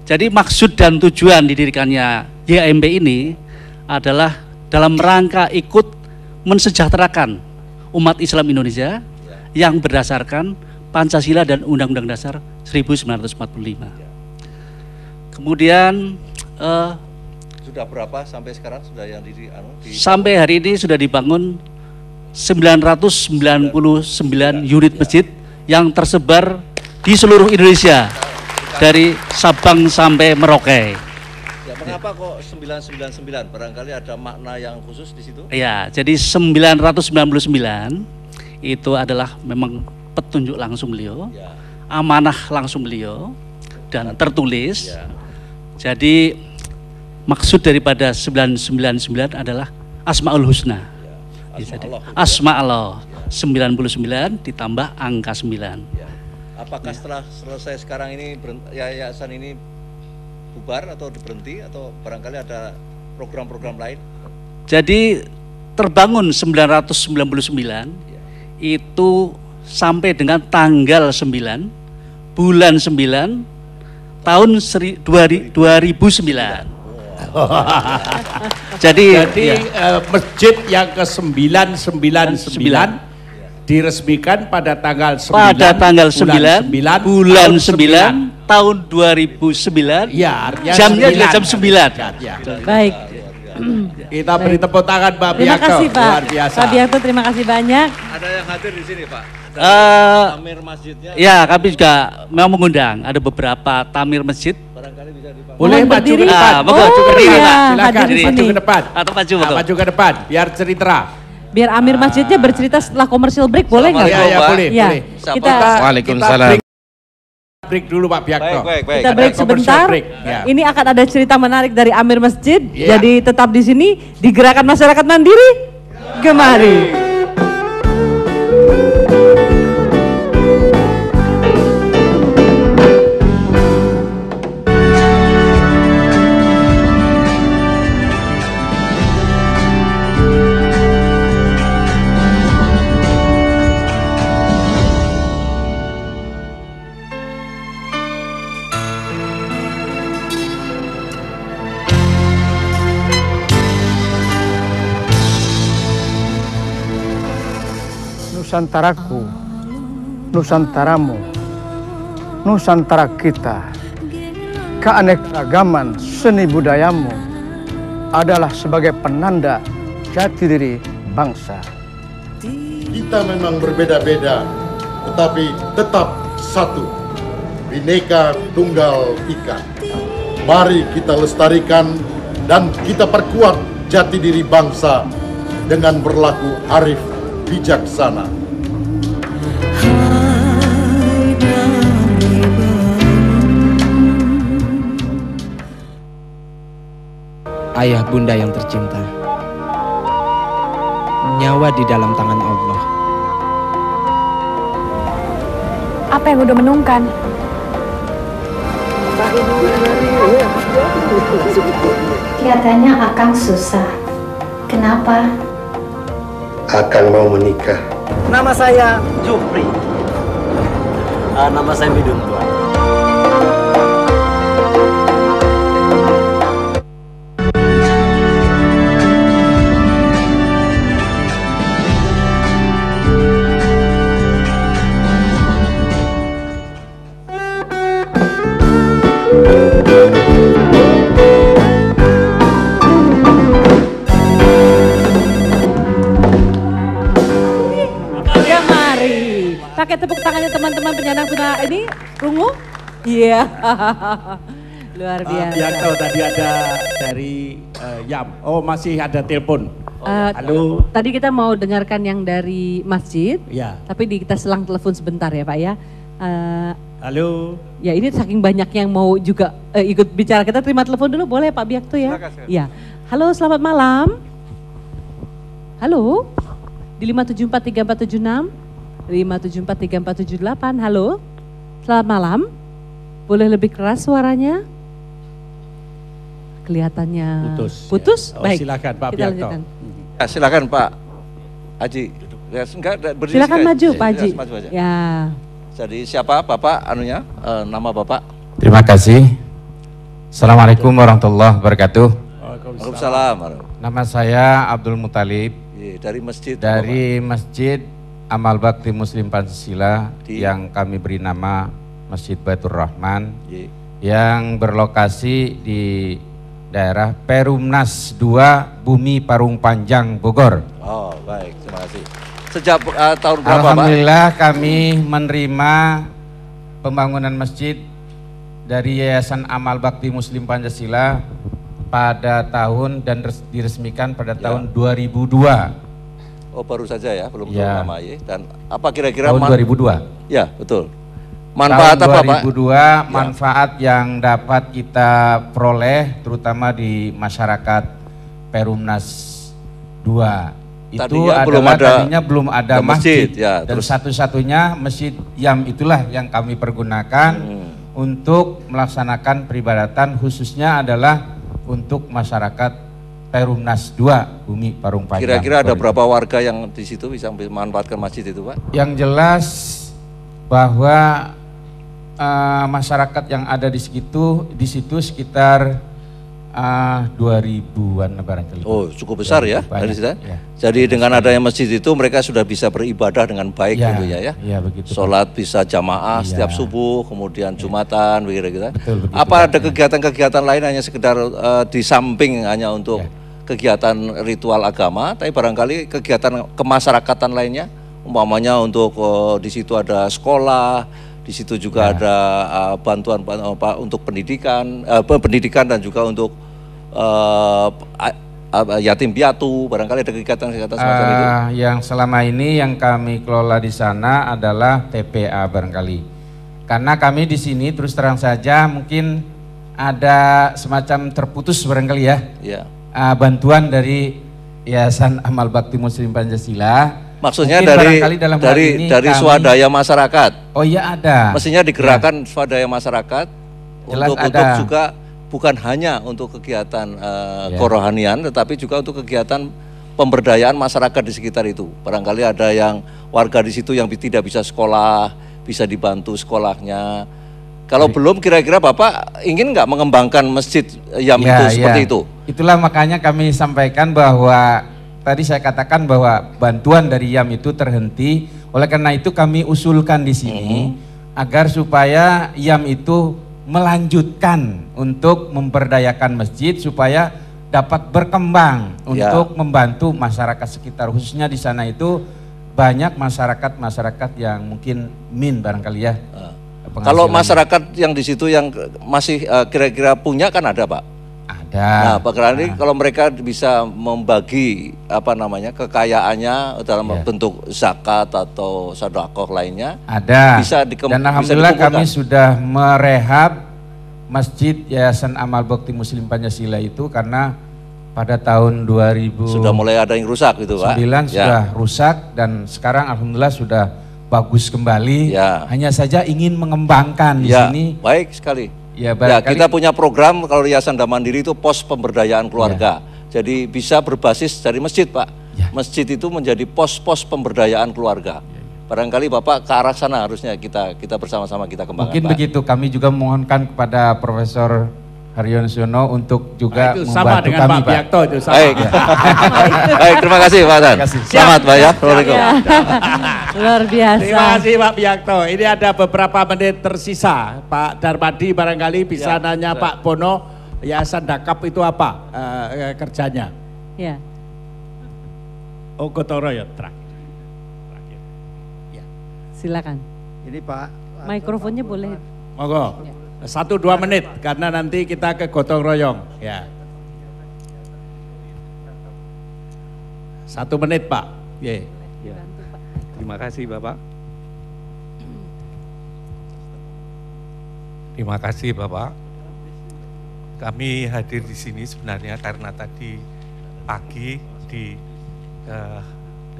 Jadi maksud dan tujuan didirikannya YAMP ini adalah dalam rangka ikut mensejahterakan umat Islam Indonesia yang berdasarkan Pancasila dan Undang-Undang Dasar 1945. Kemudian sudah berapa sampai sekarang sudah yang sampai hari ini sudah dibangun 999 unit masjid yang tersebar di seluruh Indonesia dari Sabang sampai Merauke. Ya, mengapa kok 999? Barangkali ada makna yang khusus di situ? Ya, jadi 999 itu adalah memang petunjuk langsung beliau, amanah langsung beliau, dan tertulis. Jadi maksud daripada 999 adalah Asmaul Husna. Asma Allah 99 ditambah angka 9. Apakah setelah selesai sekarang ini yayasan ini bubar atau berhenti atau barangkali ada program-program lain? Jadi terbangun 999 itu sampai dengan tanggal 9 bulan 9 tahun 2009. Jadi masjid yang ke-999 diresmikan pada tanggal 9 bulan 9 tahun 2009. Ya, jamnya juga jam 9. Baik. Kita beri tepuk tangan Pak Biakto. Terima kasih Pak. Luar biasa. Pak Biakto, terima kasih banyak. Ada yang hadir di sini Pak? Tamir masjidnya. Ya, kami juga memang mengundang. Ada beberapa tamir masjid. Barangkali bisa dibangun. Boleh maju ke depan. Maju ke depan. Silakan maju ke depan. Atau maju ke depan biar cerita. Biar Amir Masjidnya bercerita setelah commercial break, boleh nggak? Ya, boleh. Kita Waalaikumsalam. Break dulu Pak Biakto. Baik. Kita break sebentar. Ini akan ada cerita menarik dari Amir Masjid. Jadi tetap di sini di Gerakan Masyarakat Mandiri. Gemari. Nusantaraku, Nusantaramu, Nusantara kita, keanekaragaman seni budayamu adalah sebagai penanda jati diri bangsa. Kita memang berbeda-beda, tetapi tetap satu. Bhinneka Tunggal Ika. Mari kita lestarikan dan kita perkuat jati diri bangsa dengan berlaku arif bijaksana. Ayah bunda yang tercinta, nyawa di dalam tangan Allah. Apa yang udah menungkan? Kelihatannya Akang susah. Kenapa? Akang mau menikah. Nama saya Jupri. Nama saya Midun, Tuan. Pakai tepuk tangannya teman-teman penyandang tuna ini, rungu? Iya, luar biasa. Bianto tadi ada dari Yam, oh masih ada telepon. Halo. Tadi kita mau dengarkan yang dari masjid, ya. Tapi kita selang telepon sebentar ya Pak ya. Halo. Ya ini saking banyak yang mau juga ikut bicara, kita terima telepon dulu boleh Pak Biakto ya? Iya. Halo, selamat malam. Halo, di 5743476. 5743478. Halo, selamat malam. Boleh lebih keras suaranya? Kelihatannya putus. Ya. Oh, baik. Silakan Pak Kita Biakto. Ya, silakan Pak Haji. Ya, silakan maju Pak Haji. Maju aja. Ya. Jadi siapa Bapak anunya? Nama Bapak? Terima kasih. Assalamualaikum warahmatullahi wabarakatuh. Waalaikumsalam. Nama saya Abdul Muthalib. Dari masjid. Dari Masjid Amal Bakti Muslim Pancasila yang kami beri nama Masjid Baitur Rahman yang berlokasi di daerah Perumnas 2 Bumi Parung Panjang Bogor. Oh baik, terima kasih. Sejak tahun berapa Alhamdulillah Pak? Kami menerima pembangunan masjid dari Yayasan Amal Bakti Muslim Pancasila pada tahun dan diresmikan pada tahun 2002. Oh baru saja ya, belum ya. lama ya. Dan apa kira-kira tahun 2002? Ya betul. Manfaat tahun apa 2002, Pak? Manfaat yang dapat kita peroleh terutama di masyarakat Perumnas 2 itu tadinya belum ada masjid ya, dan satu-satunya masjid YAM itulah yang kami pergunakan untuk melaksanakan peribadatan, khususnya adalah untuk masyarakat Perumnas 2 Bumi Parung Panjang. Kira-kira ada berapa warga yang di situ bisa memanfaatkan masjid itu Pak? Yang jelas bahwa masyarakat yang ada di situ sekitar 2000-an barangkali. Oh cukup besar ya dari situ. Ya. Jadi dengan adanya masjid itu mereka sudah bisa beribadah dengan baik tentunya ya. Iya begitu. Sholat bisa jamaah setiap subuh, kemudian Jumatan begitu. Betul, begitu, apa ada kegiatan-kegiatan lain hanya sekedar di samping hanya untuk kegiatan ritual agama, tapi barangkali kegiatan kemasyarakatan lainnya, umpamanya untuk di situ ada sekolah, di situ juga ada bantuan untuk pendidikan, dan juga untuk yatim piatu, barangkali ada kegiatan-kegiatan semacam itu. Yang selama ini yang kami kelola di sana adalah TPA barangkali, karena kami di sini terus terang saja mungkin ada semacam terputus barangkali ya. Bantuan dari Yayasan Amal Bakti Muslim Pancasila. Maksudnya mungkin dari swadaya masyarakat. Oh iya ada. Mestinya digerakkan swadaya masyarakat untuk juga bukan hanya untuk kegiatan kerohanian, tetapi juga untuk kegiatan pemberdayaan masyarakat di sekitar itu. Barangkali ada yang warga di situ yang tidak bisa sekolah, bisa dibantu sekolahnya. Kalau belum, kira-kira Bapak ingin nggak mengembangkan masjid YAM itu seperti itu? Itulah makanya kami sampaikan bahwa tadi saya katakan bahwa bantuan dari YAM itu terhenti. Oleh karena itu kami usulkan di sini agar supaya YAM itu melanjutkan untuk memberdayakan masjid supaya dapat berkembang untuk membantu masyarakat sekitar, khususnya di sana itu banyak masyarakat yang mungkin barangkali ya. Kalau masyarakat yang di situ yang masih kira-kira punya kan ada Pak? Ada. Nah Pak Kerani, kalau mereka bisa membagi kekayaannya dalam bentuk zakat atau sedekah lainnya, ada. Bisa dan alhamdulillah kami sudah merehab Masjid Yayasan Amal Bakti Muslim Pancasila itu karena pada tahun 2000 sudah mulai ada yang rusak gitu Pak. Sudah rusak dan sekarang alhamdulillah sudah bagus kembali. Hanya saja ingin mengembangkan di sini. Baik sekali. Ya, kita punya program kalau Yayasan Dana Mandiri itu pos pemberdayaan keluarga. Jadi bisa berbasis dari masjid Pak. Masjid itu menjadi pos-pos pemberdayaan keluarga. Barangkali Bapak ke arah sana harusnya kita bersama-sama kita kembangkan. Mungkin Pak. begitu, kami juga mohonkan kepada Profesor Haryono Suyono untuk juga itu sama membantu dengan kami Pak Biakto itu sama. Baik. Baik, terima kasih Pak Hasan. Selamat Pak ya. Luar biasa. Terima kasih Pak Biakto. Ini ada beberapa menit tersisa. Pak Darmadi barangkali bisa nanya Pak Bono, Yayasan Dakap itu apa kerjanya? Ya. Oh, gotong royong terakhir. Silakan. Ini Pak. Mikrofonnya boleh. Monggo. 1-2 menit karena nanti kita ke gotong royong. Ya. 1 menit Pak. Ya. Terima kasih Bapak. Terima kasih Bapak. Kami hadir di sini sebenarnya karena tadi pagi di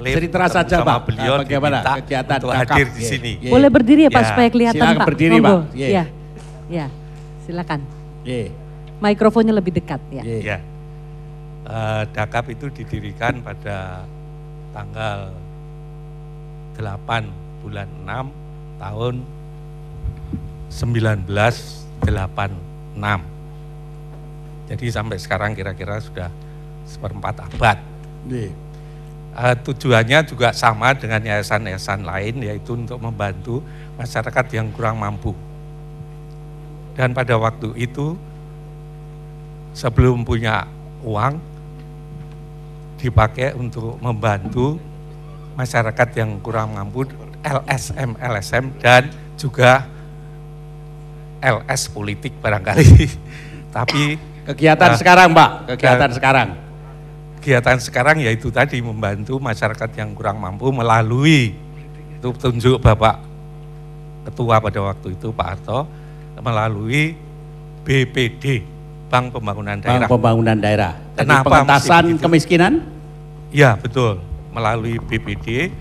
cerita saja Pak, beliau bagaimana kegiatan untuk hadir di sini. Boleh berdiri ya Pak supaya kelihatan silakan Pak. Berdiri Pak. Ya, silakan. Mikrofonnya lebih dekat ya. Dakap itu didirikan pada tanggal 8 bulan 6 tahun 1986. Jadi sampai sekarang kira-kira sudah seperempat abad. Tujuannya juga sama dengan yayasan-yayasan lain, yaitu untuk membantu masyarakat yang kurang mampu. Dan pada waktu itu sebelum punya uang dipakai untuk membantu masyarakat yang kurang mampu, LSM dan juga LS politik barangkali. Tapi kegiatan sekarang Pak, kegiatan sekarang. Kegiatan sekarang yaitu tadi membantu masyarakat yang kurang mampu melalui itu tunjuk Bapak Ketua pada waktu itu Pak Harto, melalui BPD, Bank Pembangunan Daerah. Bank Pembangunan Daerah. Kenapa pengentasan kemiskinan? Ya betul, melalui BPD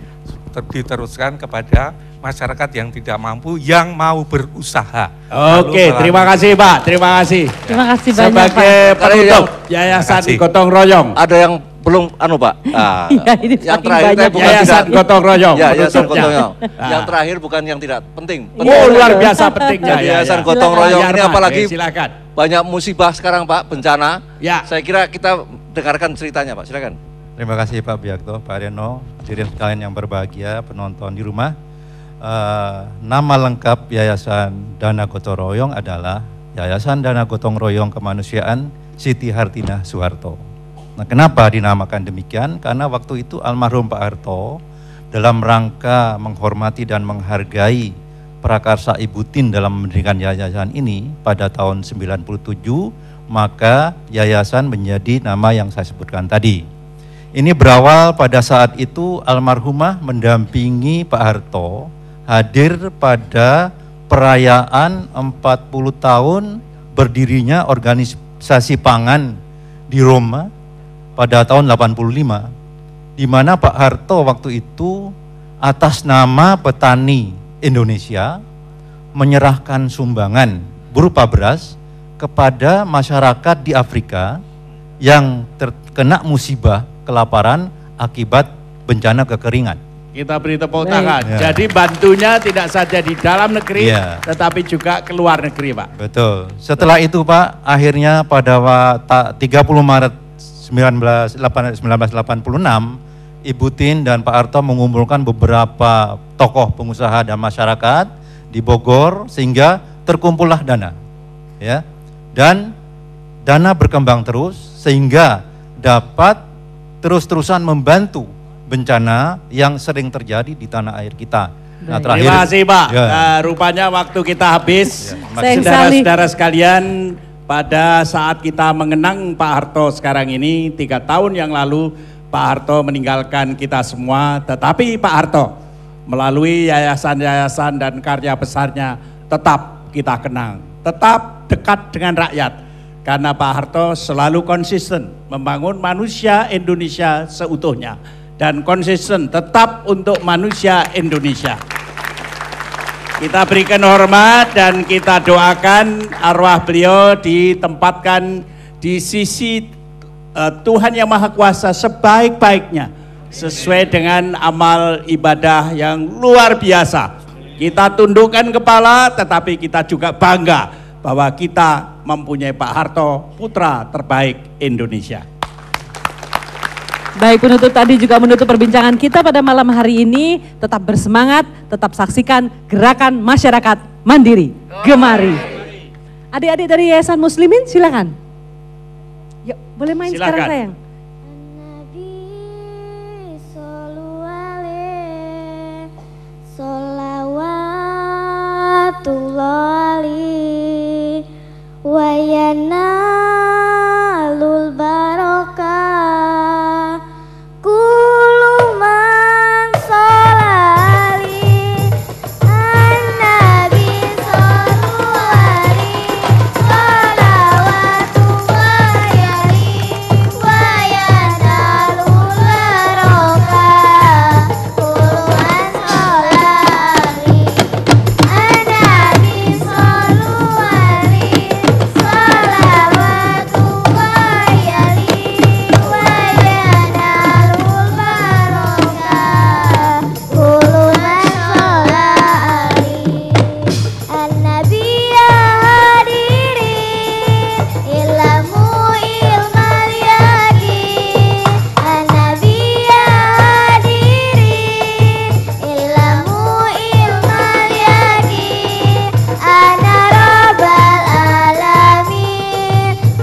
diteruskan kepada masyarakat yang tidak mampu yang mau berusaha. Oke, terima kasih Pak, terima kasih. Terima kasih banyak sebagai Pak. penutup Yayasan Gotong Royong. Ada yang belum Pak. Yang terakhir bukan Yayasan Gotong Royong. Ya, Yayasan Gotong Royong. Yang terakhir bukan yang tidak penting. Oh, luar biasa pentingnya. Yayasan Gotong Royong ini apalagi silakan. Banyak musibah sekarang Pak, bencana. Ya. Saya kira kita dengarkan ceritanya Pak, silakan. Terima kasih Pak Biakto, Pak Reno, hadirin sekalian yang berbahagia, penonton di rumah. Nama lengkap Yayasan Dana Gotong Royong adalah Yayasan Dana Gotong Royong Kemanusiaan Siti Hartinah Soeharto. Nah, kenapa dinamakan demikian? Karena waktu itu almarhum Pak Harto dalam rangka menghormati dan menghargai prakarsa Ibu Tin dalam mendirikan yayasan ini pada tahun 97, maka yayasan menjadi nama yang saya sebutkan tadi. Ini berawal pada saat itu almarhumah mendampingi Pak Harto hadir pada perayaan 40 tahun berdirinya organisasi pangan di Roma pada tahun 85, di mana Pak Harto waktu itu atas nama petani Indonesia menyerahkan sumbangan berupa beras kepada masyarakat di Afrika yang terkena musibah kelaparan akibat bencana kekeringan. Kita beri tepuk tangan. Ya. Jadi bantunya tidak saja di dalam negeri, tetapi juga ke luar negeri, Pak. Betul. Setelah itu, Pak, akhirnya pada 30 Maret 1986, Ibu Tin dan Pak Harto mengumpulkan beberapa tokoh pengusaha dan masyarakat di Bogor sehingga terkumpullah dana, ya. Dan dana berkembang terus sehingga dapat terus-terusan membantu bencana yang sering terjadi di tanah air kita. Nah, terakhir, terima kasih Pak. Ya. Nah, rupanya waktu kita habis. Ya, saudara-saudara sekalian, pada saat kita mengenang Pak Harto sekarang ini, 3 tahun yang lalu Pak Harto meninggalkan kita semua. Tetapi Pak Harto melalui yayasan-yayasan dan karya besarnya tetap kita kenang, tetap dekat dengan rakyat. Karena Pak Harto selalu konsisten membangun manusia Indonesia seutuhnya dan konsisten tetap untuk manusia Indonesia. Kita berikan hormat dan kita doakan arwah beliau ditempatkan di sisi Tuhan Yang Maha Kuasa sebaik-baiknya sesuai dengan amal ibadah yang luar biasa. Kita tundukkan kepala tetapi kita juga bangga bahwa kita mempunyai Pak Harto, putra terbaik Indonesia. Baik, penutup tadi juga menutup perbincangan kita pada malam hari ini. Tetap bersemangat, tetap saksikan Gerakan Masyarakat Mandiri Gemari. Adik-adik dari Yayasan Muslimin silakan. Yuk, boleh main silakan. Sekarang sayang. Solawatullahi wa yanalul barokah kullu man sholali an-nabi sholawali solawatullahi wa yanalul barokah kullu man sholali an-nabi sholawali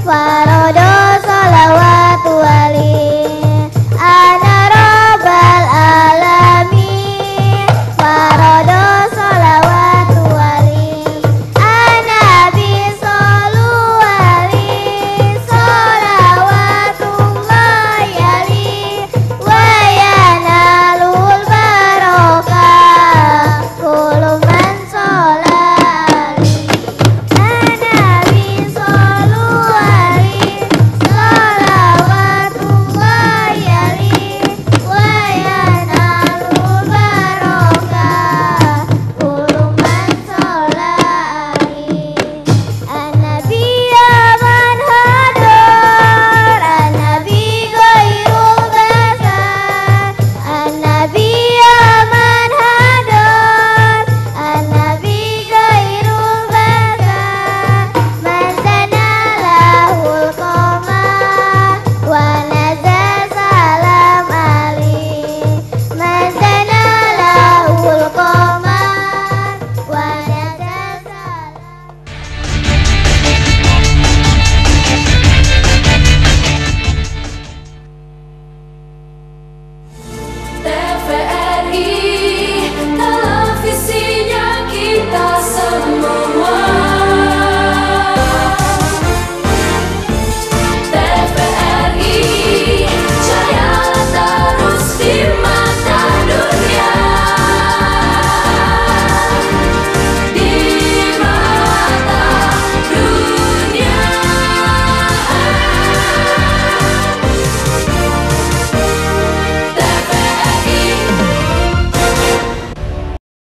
Farodo